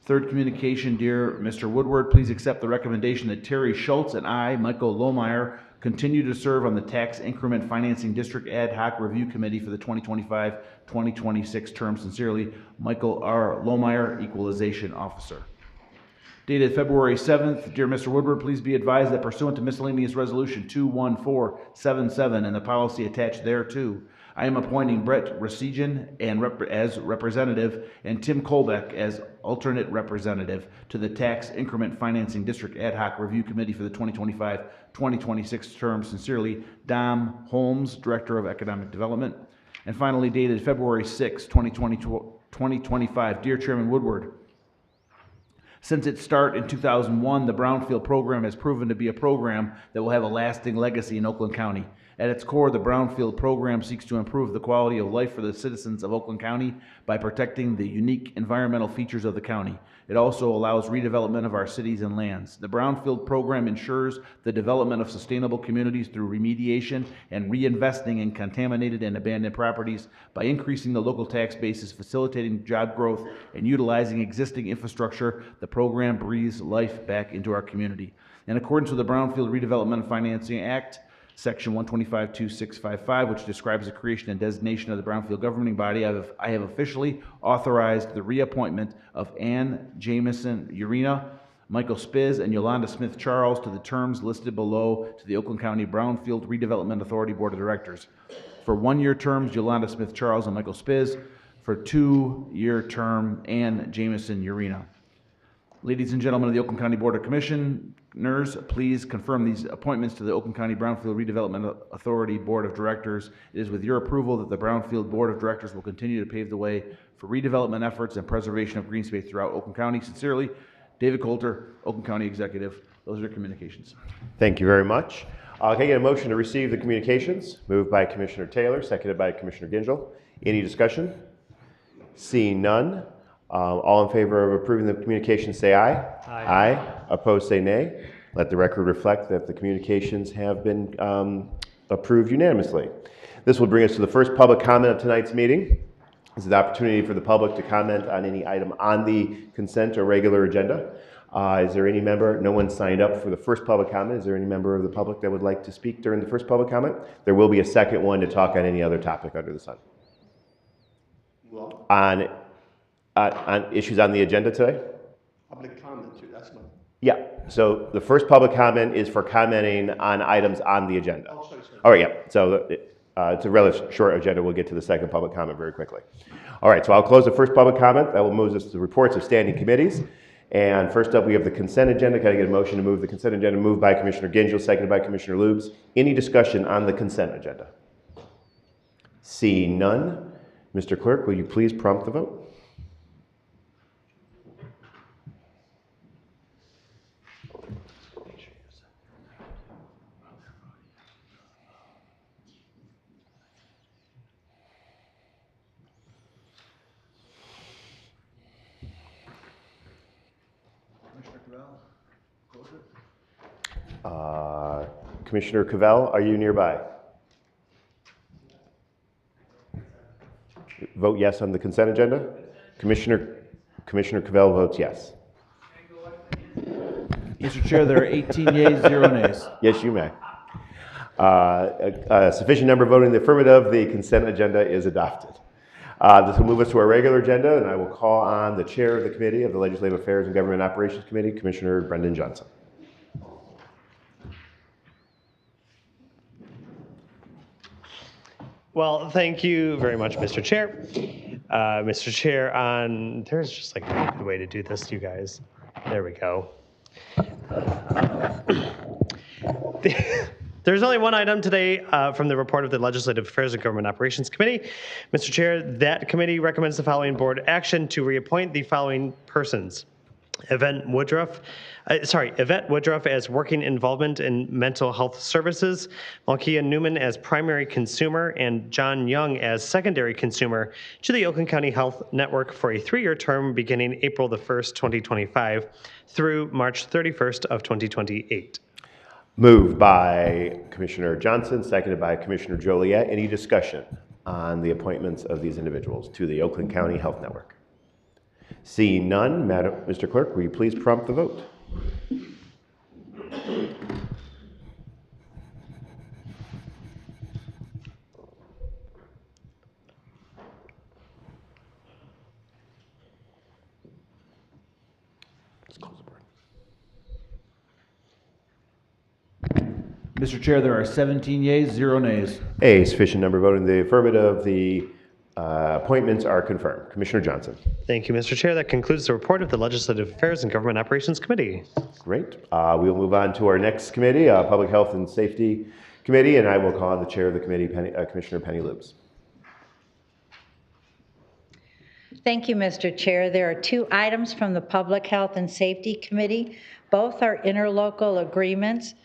Third communication, dear Mr. Woodward, please accept the recommendation that Terry Schultz and I, Michael Lohmeyer, continue to serve on the Tax Increment Financing District Ad Hoc Review Committee for the 2025-2026 term. Sincerely, Michael R. Lohmeyer, Equalization Officer. Dated February 7th, dear Mr. Woodward, please be advised that pursuant to miscellaneous resolution 21477 and the policy attached thereto, I am appointing Brett Resigan as representative and Tim Kolbeck as alternate representative to the Tax Increment Financing District Ad Hoc Review Committee for the 2025-2026 term. Sincerely, Dom Holmes, Director of Economic Development. And finally, dated February 6, 2025, dear Chairman Woodward, since its start in 2001, the Brownfield program has proven to be a program that will have a lasting legacy in Oakland County. At its core, the Brownfield program seeks to improve the quality of life for the citizens of Oakland County by protecting the unique environmental features of the county. It also allows redevelopment of our cities and lands. The Brownfield program ensures the development of sustainable communities through remediation and reinvesting in contaminated and abandoned properties by increasing the local tax bases, facilitating job growth, and utilizing existing infrastructure. The program breathes life back into our community. In accordance with the Brownfield Redevelopment and Financing Act, Section 125-2655, which describes the creation and designation of the Brownfield governing body, I have officially authorized the reappointment of Ann Jamison Urena, Michael Spiz, and Yolanda Smith Charles to the terms listed below to the Oakland County Brownfield Redevelopment Authority Board of Directors. For 1-year terms, Yolanda Smith Charles and Michael Spiz. For 2-year term, Ann Jamison Urena. Ladies and gentlemen of the Oakland County Board of Commissioners, please confirm these appointments to the Oakland County Brownfield Redevelopment Authority Board of Directors. It is with your approval that the Brownfield Board of Directors will continue to pave the way for redevelopment efforts and preservation of green space throughout Oakland County. Sincerely, David Coulter, Oakland County Executive. Those are your communications. Thank you very much. Can I get a motion to receive the communications? Moved by Commissioner Taylor, seconded by Commissioner Gingell. Any discussion? Seeing none. All in favor of approving the communications say aye. Aye. Aye. Opposed say nay. Let the record reflect that the communications have been approved unanimously. This will bring us to the first public comment of tonight's meeting. This is the opportunity for the public to comment on any item on the consent or regular agenda. Is there any member? No one signed up for the first public comment. Is there any member of the public that would like to speak during the first public comment? There will be a second one to talk on any other topic under the sun. Well, on issues on the agenda today? Public comment too, that's not. Yeah, so the first public comment is for commenting on items on the agenda. Oh, sorry. All right, yeah, so it's a relatively short agenda. We'll get to the second public comment very quickly. All right, so I'll close the first public comment. That will move us to the reports of standing committees. And first up, we have the consent agenda. Can I get a motion to move the consent agenda? Moved by Commissioner Gingell, seconded by Commissioner Lubes. Any discussion on the consent agenda? Seeing none, Mr. Clerk, will you please prompt the vote? Commissioner Cavell, are you nearby? Vote yes on the consent agenda. Commissioner Cavell votes yes. Mr. Chair, there are 18 yeas, 0 nays. Yes, you may. A sufficient number voting in the affirmative, the consent agenda is adopted. This will move us to our regular agenda, and I will call on the chair of the committee of the Legislative Affairs and Government Operations Committee, Commissioner Brendan Johnson. Well, thank you very much, Mr. Chair. Mr. Chair, there's just like a good way to do this, you guys. There we go. There's only one item today from the report of the Legislative Affairs and Government Operations Committee. Mr. Chair, that committee recommends the following board action to reappoint the following persons. Yvette Woodruff as working involvement in mental health services, Malkia Newman as primary consumer, and John Young as secondary consumer to the Oakland County Health Network for a 3-year term beginning April the 1st, 2025 through March 31st of 2028. Moved by Commissioner Johnson, seconded by Commissioner Joliet. Any discussion on the appointments of these individuals to the Oakland County Health Network? Seeing none, Mr. Clerk, will you please prompt the vote? Let's close the board. Mr. Chair, there are 17 yeas, 0 nays. A sufficient number voting in the affirmative, the appointments are confirmed. Commissioner Johnson. Thank you, Mr. Chair. That concludes the report of the Legislative Affairs and Government Operations Committee. Great. We will move on to our next committee, Public Health and Safety Committee, and I will call on the chair of the committee, Commissioner Penny Lubes. Thank you, Mr. Chair. There are 2 items from the Public Health and Safety Committee. Both are interlocal agreements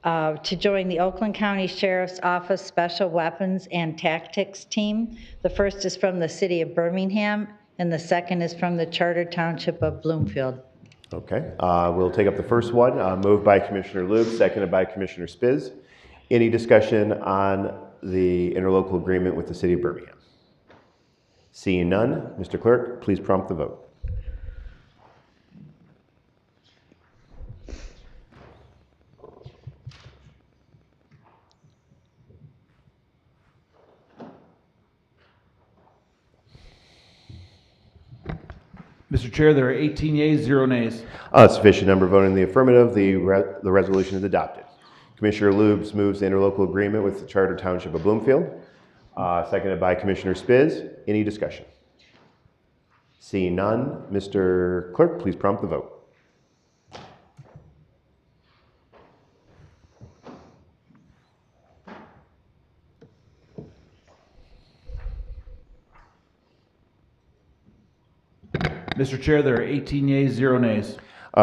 to join the Oakland County Sheriff's Office Special Weapons and Tactics Team. The first is from the City of Birmingham, and the second is from the Charter Township of Bloomfield. Okay. We'll take up the first one, moved by Commissioner Lubes, seconded by Commissioner Spiz. Any discussion on the interlocal agreement with the City of Birmingham? Seeing none, Mr. Clerk, please prompt the vote. Mr. Chair, there are 18 yeas, 0 nays. Sufficient number voting in the affirmative, the resolution is adopted. Commissioner Lubes moves the interlocal agreement with the Charter Township of Bloomfield, seconded by Commissioner Spiz. Any discussion? Seeing none, Mr. Clerk, please prompt the vote. Mr. Chair, there are 18 yeas, 0 nays.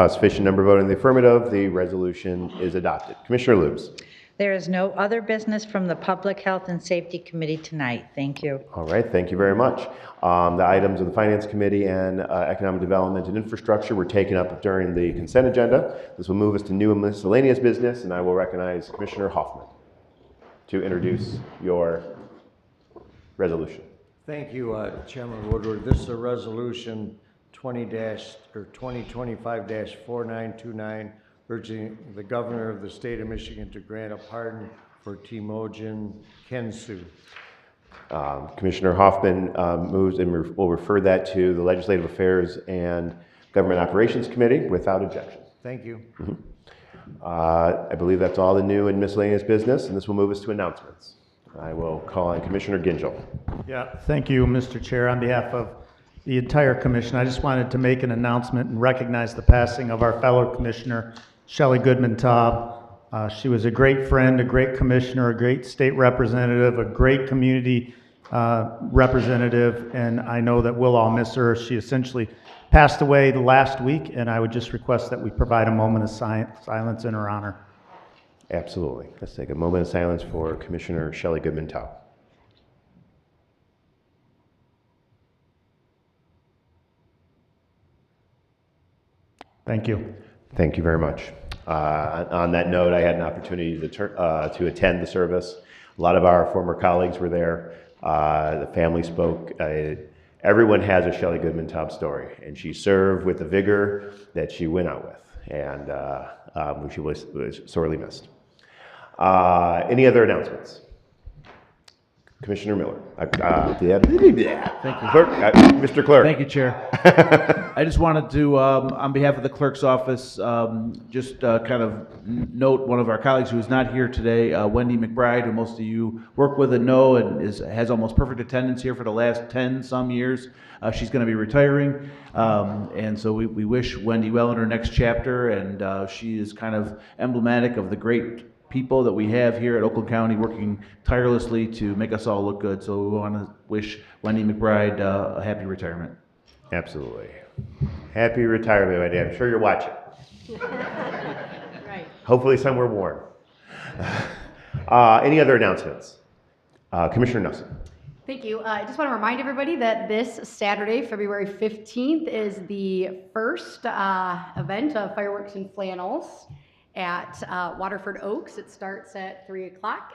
Sufficient number voting in the affirmative, the resolution is adopted. Commissioner Lubes. There is no other business from the Public Health and Safety Committee tonight. Thank you. All right, thank you very much. The items of the Finance Committee and Economic Development and Infrastructure were taken up during the consent agenda. This will move us to new and miscellaneous business, and I will recognize Commissioner Hoffman to introduce your resolution. Thank you, Chairman Woodward. This is a resolution 2025-4929, urging the governor of the state of Michigan to grant a pardon for Temujin Kensu. Commissioner Hoffman moves and will refer that to the Legislative Affairs and Government Operations Committee without objection. Thank you. I believe that's all the new and miscellaneous business, and this will move us to announcements. I will call on Commissioner Gingell. Yeah, thank you, Mr. Chair. On behalf of the entire commission, I just wanted to make an announcement and recognize the passing of our fellow commissioner, Shelley Goodman-Taub. She was a great friend, a great commissioner, a great state representative, a great community representative, and I know that we'll all miss her. She essentially passed away last week, and I would just request that we provide a moment of silence in her honor. Absolutely. Let's take a moment of silence for Commissioner Shelley Goodman Tao. Thank you. Thank you very much. On that note, I had an opportunity to attend the service. A lot of our former colleagues were there. The family spoke. Everyone has a Shelley Goodman Taub story, and she served with the vigor that she went out with, and she was sorely missed. Any other announcements? Commissioner Miller. Thank you. Clerk, Mr. Clerk. Thank you, Chair. I just wanted to, on behalf of the clerk's office, just kind of note one of our colleagues who is not here today, Wendy McBride, who most of you work with and know, and has almost perfect attendance here for the last 10-some years. She's going to be retiring, and so we wish Wendy well in her next chapter, and she is kind of emblematic of the great people that we have here at Oakland County working tirelessly to make us all look good. So we want to wish Wendy McBride a happy retirement. Absolutely. Happy retirement, Wendy. I'm sure you're watching. Right. Hopefully somewhere warm. Any other announcements? Commissioner Nelson. Thank you. I just want to remind everybody that this Saturday, February 15th, is the first event of Fireworks and Flannels at Waterford Oaks. It starts at 3 o'clock,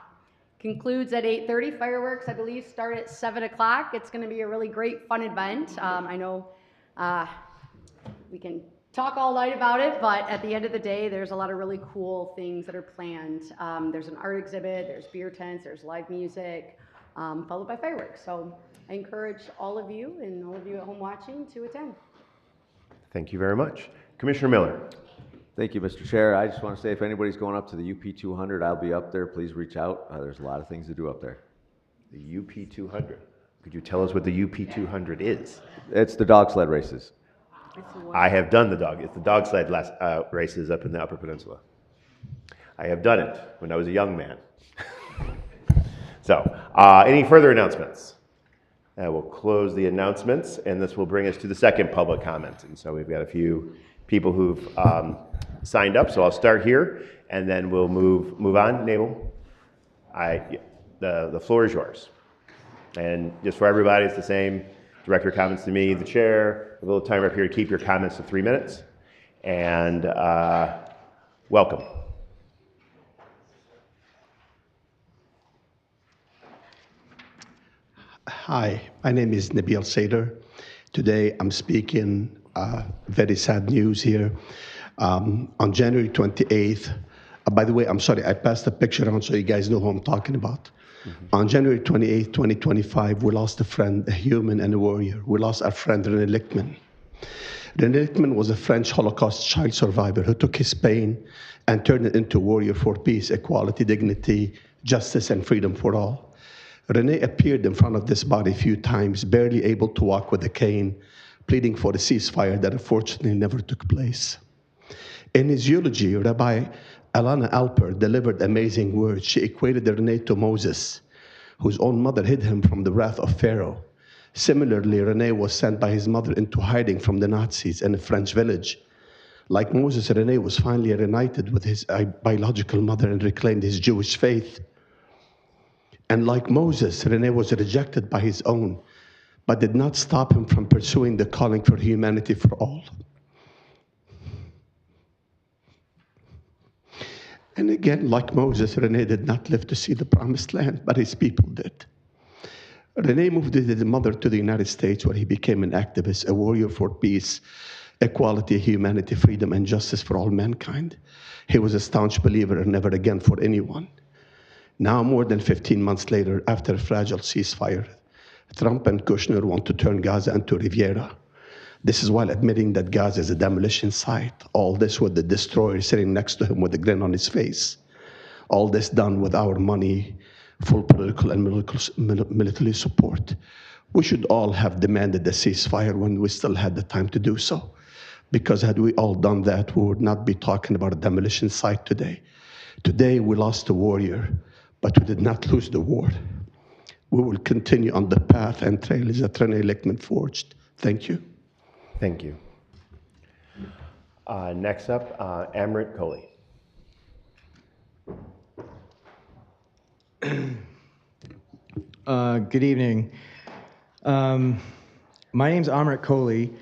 concludes at 8:30. Fireworks, I believe, start at 7 o'clock. It's going to be a really great, fun event. I know we can talk all night about it, but at the end of the day, there's a lot of really cool things that are planned. There's an art exhibit, there's beer tents, there's live music, followed by fireworks. So I encourage all of you and all of you at home watching to attend. Thank you very much. Commissioner Miller. Thank you, Mr. Chair. I just want to say if anybody's going up to the UP 200, I'll be up there. Please reach out. There's a lot of things to do up there. The UP 200. Could you tell us what the UP 200 is? It's the dog sled races. I have done it's the dog sled races up in the Upper Peninsula. I have done it when I was a young man. So, any further announcements? We'll close the announcements, and this will bring us to the second public comment. And so we've got a few people who've signed up, so I'll start here, and then we'll move on. Nabel, the floor is yours. And just for everybody, it's the same. Direct your comments to me, the chair. A little time up here to keep your comments to 3 minutes. And welcome. Hi, my name is Nabil Seder. Today I'm speaking very sad news here. On January 28th, by the way, I'm sorry, I passed the picture on so you guys know who I'm talking about. On January 28th, 2025, we lost a friend, a human and a warrior. We lost our friend René Lichtman. René Lichtman was a French Holocaust child survivor who took his pain and turned it into a warrior for peace, equality, dignity, justice, and freedom for all. René appeared in front of this body a few times, barely able to walk with a cane, pleading for a ceasefire that unfortunately never took place. In his eulogy, Rabbi Alana Alper delivered amazing words. She equated René to Moses, whose own mother hid him from the wrath of Pharaoh. Similarly, René was sent by his mother into hiding from the Nazis in a French village. Like Moses, René was finally reunited with his biological mother and reclaimed his Jewish faith. And like Moses, René was rejected by his own, but did not stop him from pursuing the calling for humanity for all. And again, like Moses, René did not live to see the promised land, but his people did. René moved with his mother to the United States, where he became an activist, a warrior for peace, equality, humanity, freedom, and justice for all mankind. He was a staunch believer in never again for anyone. Now, more than 15 months later, after a fragile ceasefire, Trump and Kushner want to turn Gaza into Riviera. This is while admitting that Gaza is a demolition site. All this with the destroyer sitting next to him with a grin on his face. All this done with our money, full political and military support. We should all have demanded a ceasefire when we still had the time to do so. Because had we all done that, we would not be talking about a demolition site today. Today, we lost a warrior, but we did not lose the war. we will continue on the path and trails that Renee Lichtman forged. Thank you. Thank you. Next up, Amrit Kohli. Good evening. My name's Amrit Kohli,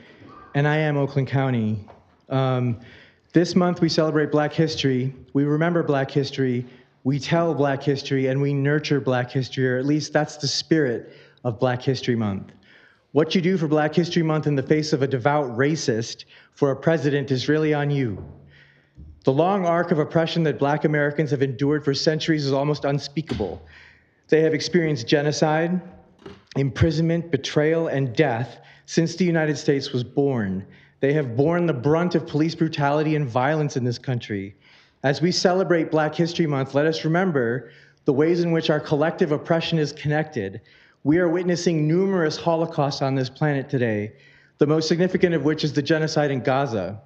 and I am Oakland County. This month we celebrate Black History. We remember Black History. We tell Black History, and we nurture Black History, or at least that's the spirit of Black History Month. What you do for Black History Month in the face of a devout racist for a president is really on you. The long arc of oppression that Black Americans have endured for centuries is almost unspeakable. They have experienced genocide, imprisonment, betrayal, and death since the United States was born. They have borne the brunt of police brutality and violence in this country. As we celebrate Black History Month, let us remember the ways in which our collective oppression is connected. We are witnessing numerous Holocausts on this planet today, the most significant of which is the genocide in Gaza.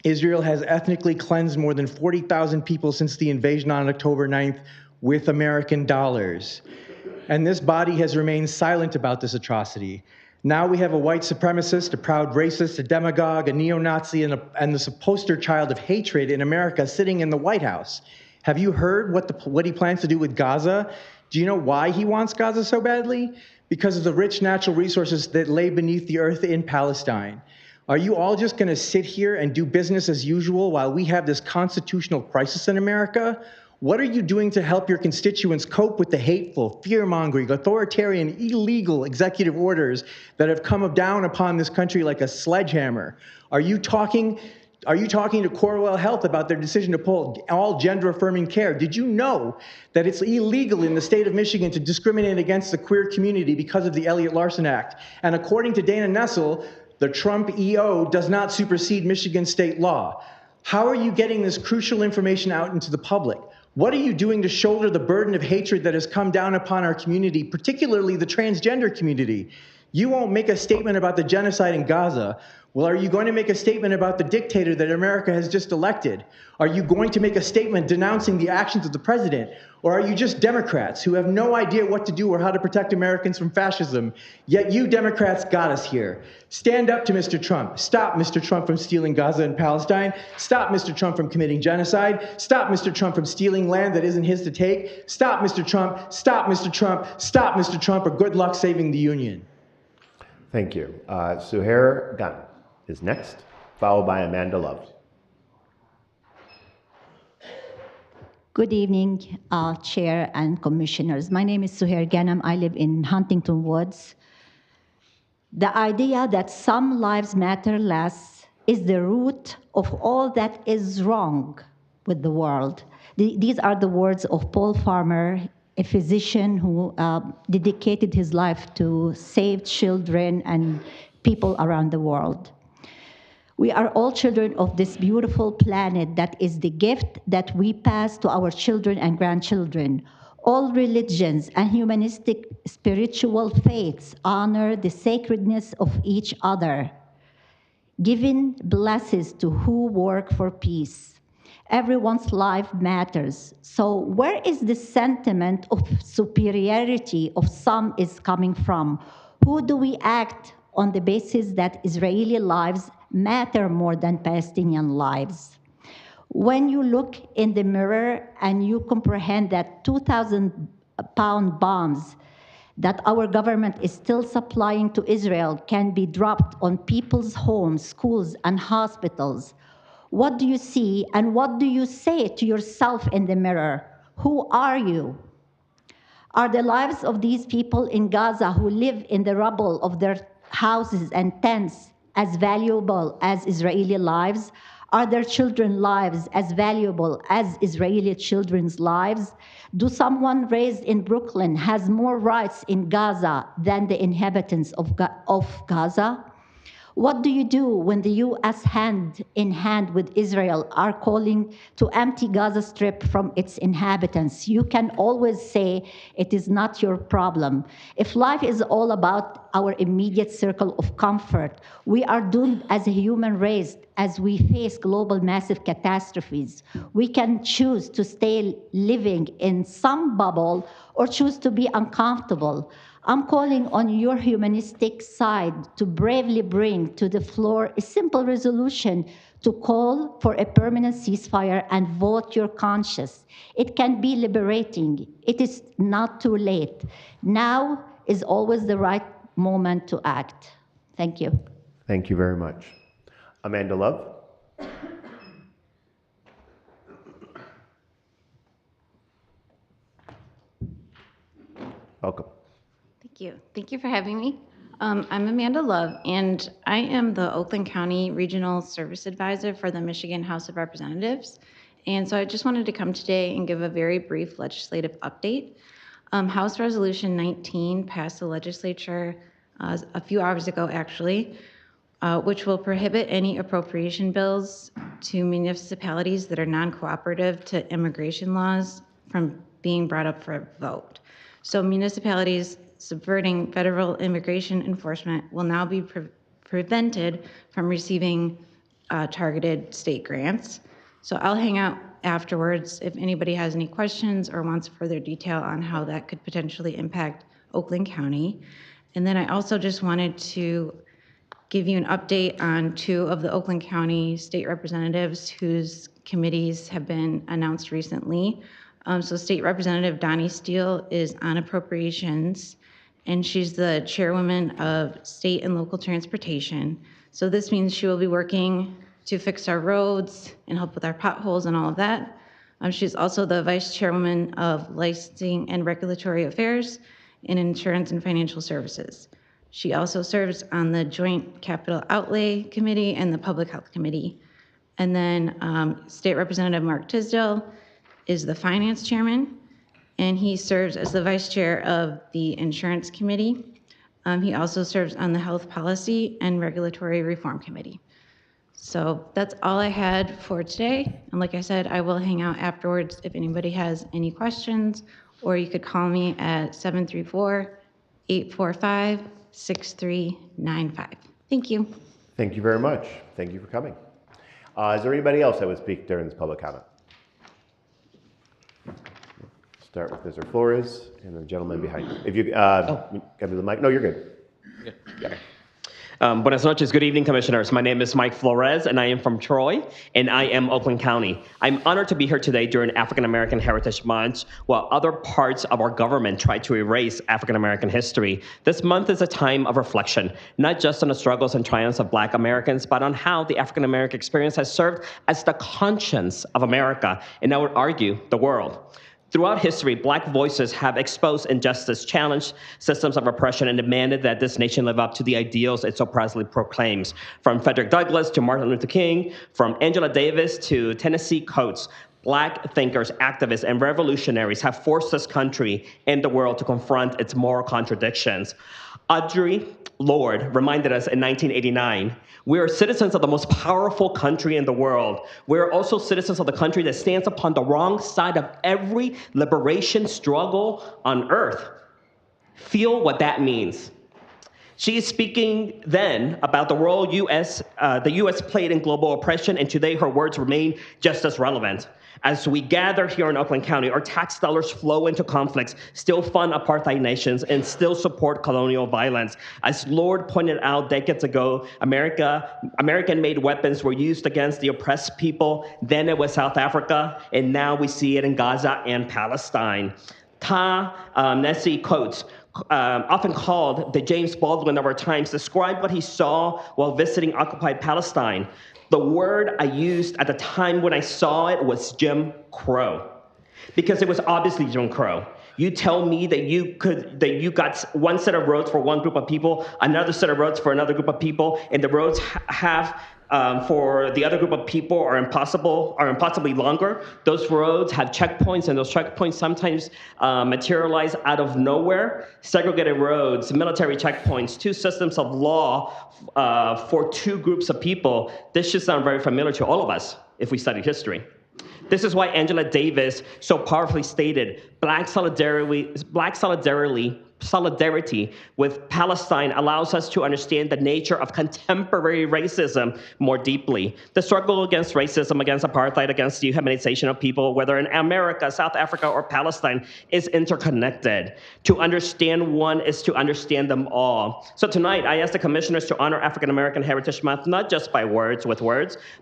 Israel has ethnically cleansed more than 40,000 people since the invasion on October 9th with American dollars. And this body has remained silent about this atrocity. Now we have a white supremacist, a proud racist, a demagogue, a neo-Nazi, and the poster child of hatred in America sitting in the White House. Have you heard what he plans to do with Gaza? Do you know why he wants Gaza so badly? Because of the rich natural resources that lay beneath the earth in Palestine. Are you all just going to sit here and do business as usual while we have this constitutional crisis in America? What are you doing to help your constituents cope with the hateful, fear-mongering, authoritarian, illegal executive orders that have come down upon this country like a sledgehammer? Are you talking to Corewell Health about their decision to pull all gender-affirming care? Did you know that it's illegal in the state of Michigan to discriminate against the queer community because of the Elliott-Larsen Act? And according to Dana Nessel, the Trump EO does not supersede Michigan state law. How are you getting this crucial information out into the public? What are you doing to shoulder the burden of hatred that has come down upon our community, particularly the transgender community? You won't make a statement about the genocide in Gaza. Well, are you going to make a statement about the dictator that America has just elected? Are you going to make a statement denouncing the actions of the president? Or are you just Democrats who have no idea what to do or how to protect Americans from fascism? Yet you Democrats got us here. Stand up to Mr. Trump. Stop Mr. Trump from stealing Gaza and Palestine. Stop Mr. Trump from committing genocide. Stop Mr. Trump from stealing land that isn't his to take. Stop Mr. Trump. Stop Mr. Trump. Stop Mr. Trump, or good luck saving the Union. Thank you. Suhair Gunn is next, followed by Amanda Love. Good evening, Chair and Commissioners. My name is Suhair Ghanem. I live in Huntington Woods. The idea that some lives matter less is the root of all that is wrong with the world. These are the words of Paul Farmer, a physician who dedicated his life to save children and people around the world. We are all children of this beautiful planet that is the gift that we pass to our children and grandchildren. All religions and humanistic spiritual faiths honor the sacredness of each other, giving blessings to who work for peace. Everyone's life matters. So where is the sentiment of superiority of some is coming from? Who do we act on the basis that Israeli lives matter more than Palestinian lives? When you look in the mirror and you comprehend that 2,000-pound bombs that our government is still supplying to Israel can be dropped on people's homes, schools, and hospitals, what do you see and what do you say to yourself in the mirror? Who are you? Are the lives of these people in Gaza who live in the rubble of their houses and tents as valuable as Israeli lives? Are their children's lives as valuable as Israeli children's lives? Do someone raised in Brooklyn has more rights in Gaza than the inhabitants of Gaza? What do you do when the U.S. hand in hand with Israel are calling to empty Gaza Strip from its inhabitants? You can always say it is not your problem. If life is all about our immediate circle of comfort, we are doomed as a human race as we face global massive catastrophes. We can choose to stay living in some bubble or choose to be uncomfortable. I'm calling on your humanistic side to bravely bring to the floor a simple resolution to call for a permanent ceasefire and vote your conscience. It can be liberating. It is not too late. Now is always the right moment to act. Thank you. Thank you very much. Amanda Love. Welcome. Thank you. Thank you for having me. I'm Amanda Love, and I am the Oakland County Regional Service Advisor for the Michigan House of Representatives. And so I just wanted to come today and give a very brief legislative update. House Resolution 19 passed the legislature a few hours ago, actually, which will prohibit any appropriation bills to municipalities that are non-cooperative to immigration laws from being brought up for a vote. So municipalities subverting federal immigration enforcement will now be prevented from receiving targeted state grants. So I'll hang out afterwards if anybody has any questions or wants further detail on how that could potentially impact Oakland County. And then I also just wanted to give you an update on 2 of the Oakland County state representatives whose committees have been announced recently. So State Representative Donnie Steele is on appropriations, and she's the chairwoman of state and local transportation. So this means she will be working to fix our roads and help with our potholes and all of that. She's also the vice chairwoman of licensing and regulatory affairs in insurance and financial services. She also serves on the Joint Capital Outlay Committee and the Public Health Committee. And then State Representative Mark Tisdale is the finance chairman, and he serves as the vice chair of the insurance committee. He also serves on the health policy and regulatory reform committee. So that's all I had for today. And like I said, I will hang out afterwards if anybody has any questions, or you could call me at 734-845-6395. Thank you. Thank you very much. Thank you for coming. Is there anybody else that would speak during this public comment? Start with Mr. Flores and the gentleman behind you. If you come to the mic. No, you're good. Yeah. Buenas noches, good evening, commissioners. My name is Mike Flores, and I am from Troy, and I am Oakland County. I'm honored to be here today during African American Heritage Month, while other parts of our government try to erase African American history. This month is a time of reflection, not just on the struggles and triumphs of Black Americans, but on how the African American experience has served as the conscience of America, and I would argue, the world. Throughout history, Black voices have exposed injustice, challenged systems of oppression, and demanded that this nation live up to the ideals it so proudly proclaims. From Frederick Douglass to Martin Luther King, from Angela Davis to Tennessee Coates, Black thinkers, activists, and revolutionaries have forced this country and the world to confront its moral contradictions. Audre Lorde reminded us in 1989, we are citizens of the most powerful country in the world. We are also citizens of the country that stands upon the wrong side of every liberation struggle on earth. Feel what that means. She is speaking then about the role the U.S. played in global oppression, and today her words remain just as relevant. As we gather here in Oakland County, our tax dollars flow into conflicts, still fund apartheid nations, and still support colonial violence. As Lorde pointed out decades ago, American-made weapons were used against the oppressed people. Then it was South Africa, and now we see it in Gaza and Palestine. Ta-Nehisi Coates, often called the James Baldwin of our times, described what he saw while visiting occupied Palestine. The word I used at the time when I saw it was Jim Crow, because it was obviously Jim Crow. You tell me that you got one set of roads for one group of people, another set of roads for another group of people, and the roads have for the other group of people are impossibly longer. Those roads have checkpoints, and those checkpoints sometimes materialize out of nowhere. Segregated roads, military checkpoints, two systems of law for two groups of people. This should sound very familiar to all of us if we studied history. This is why Angela Davis so powerfully stated, Black solidarity with Palestine allows us to understand the nature of contemporary racism more deeply. The struggle against racism, against apartheid, against dehumanization of people, whether in America, South Africa, or Palestine, is interconnected. To understand one is to understand them all. So tonight, I ask the commissioners to honor African American Heritage Month, not just by words,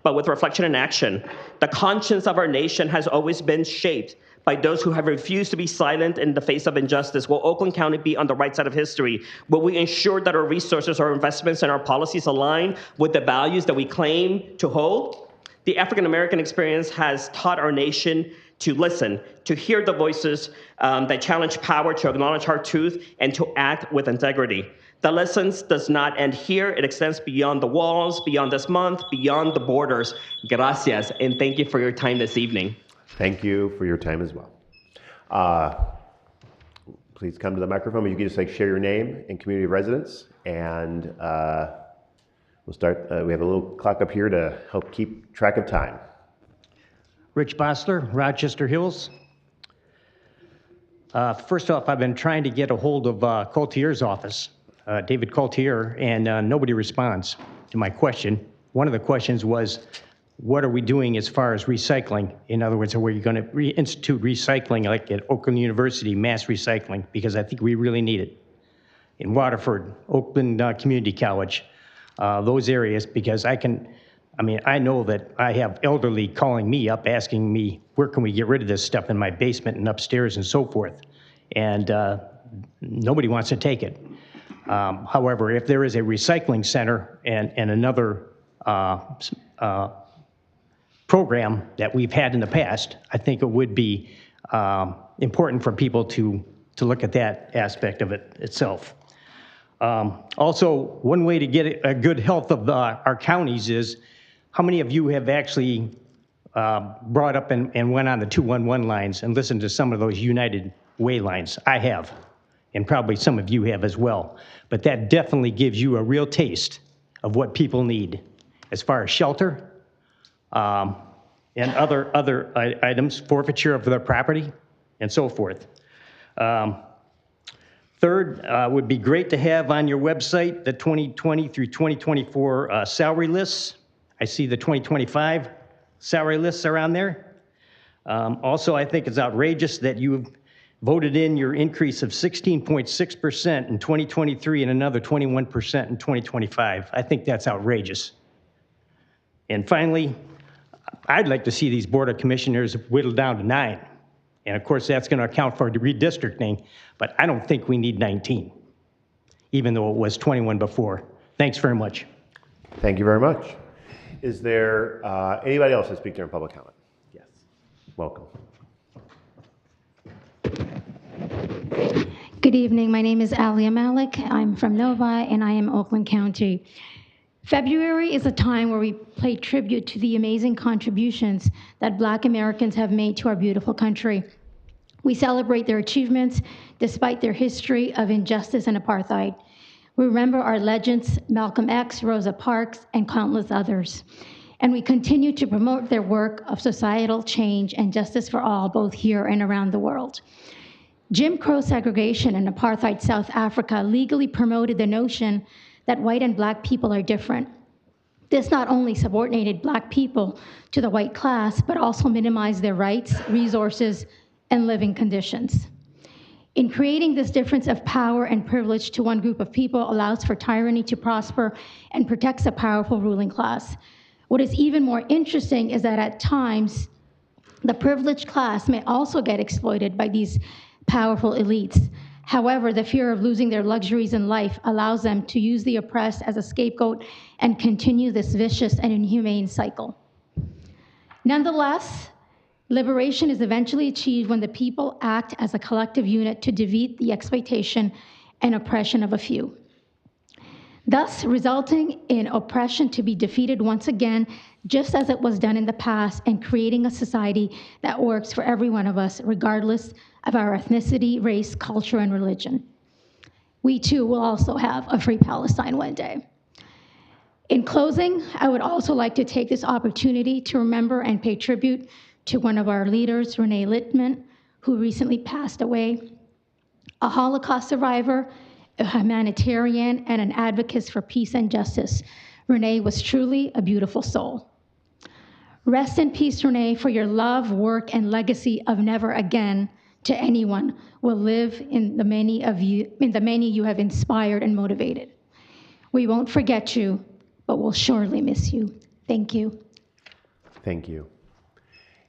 but with reflection and action. The conscience of our nation has always been shaped by those who have refused to be silent in the face of injustice. Will Oakland County be on the right side of history? Will we ensure that our resources, our investments, and our policies align with the values that we claim to hold? The African American experience has taught our nation to listen, to hear the voices that challenge power, to acknowledge hard truth, and to act with integrity. The lessons does not end here. It extends beyond the walls, beyond this month, beyond the borders. Gracias, and thank you for your time this evening. Thank you for your time as well. Please come to the microphone. You can just share your name and community of residence, and we'll start. We have a little clock up here to help keep track of time. Rich Bosler, Rochester Hills. First off, I've been trying to get a hold of Coultier's office, David Coultier, and nobody responds to my question. One of the questions was, what are we doing as far as recycling? In other words, are we going to reinstitute recycling like at Oakland University, mass recycling? Because I think we really need it. In Waterford, Oakland Community College, those areas, because I know that I have elderly calling me up asking me, where can we get rid of this stuff in my basement and upstairs and so forth? And nobody wants to take it. However, if there is a recycling center and another program that we've had in the past, I think it would be important for people to look at that aspect of it itself. Also, one way to get a good health of our counties is, how many of you have actually brought up and went on the 211 lines and listened to some of those United Way lines? I have, and probably some of you have as well. But that definitely gives you a real taste of what people need as far as shelter, and other items, forfeiture of their property, and so forth. Third, would be great to have on your website the 2020 through 2024 salary lists. I see the 2025 salary lists are on there. Also, I think it's outrageous that you've voted in your increase of 16.6% in 2023 and another 21% in 2025. I think that's outrageous. And finally, I'd like to see these Board of Commissioners whittled down to 9. And of course, that's going to account for the redistricting, but I don't think we need 19, even though it was 21 before. Thanks very much. Thank you very much. Is there anybody else to speak during public comment? Yes. Welcome. Good evening. My name is Alia Malik. I'm from Novi, and I am Oakland County. February is a time where we pay tribute to the amazing contributions that Black Americans have made to our beautiful country. We celebrate their achievements despite their history of injustice and apartheid. We remember our legends, Malcolm X, Rosa Parks, and countless others. And we continue to promote their work of societal change and justice for all, both here and around the world. Jim Crow segregation in apartheid South Africa legally promoted the notion that white and Black people are different. This not only subordinated Black people to the white class, but also minimized their rights, resources, and living conditions. In creating this difference of power and privilege to one group of people allows for tyranny to prosper and protects a powerful ruling class. What is even more interesting is that at times, the privileged class may also get exploited by these powerful elites. However, the fear of losing their luxuries in life allows them to use the oppressed as a scapegoat and continue this vicious and inhumane cycle. Nonetheless, liberation is eventually achieved when the people act as a collective unit to defeat the exploitation and oppression of a few. thus resulting in oppression to be defeated once again, just as it was done in the past, and creating a society that works for every one of us, regardless of our ethnicity, race, culture, and religion. We too will also have a free Palestine one day. In closing, I would also like to take this opportunity to remember and pay tribute to one of our leaders, Renee Littman, who recently passed away. A Holocaust survivor, a humanitarian, and an advocate for peace and justice, Renee was truly a beautiful soul. Rest in peace, Renee, for your love, work, and legacy of never again to anyone will live in the many you have inspired and motivated. We won't forget you, but we'll surely miss you. Thank you. Thank you.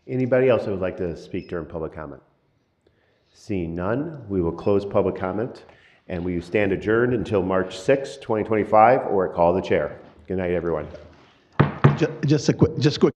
Anybody else who would like to speak during public comment? Seeing none, we will close public comment, and we stand adjourned until March 6, 2025, or call the chair. Good night, everyone. Just quick.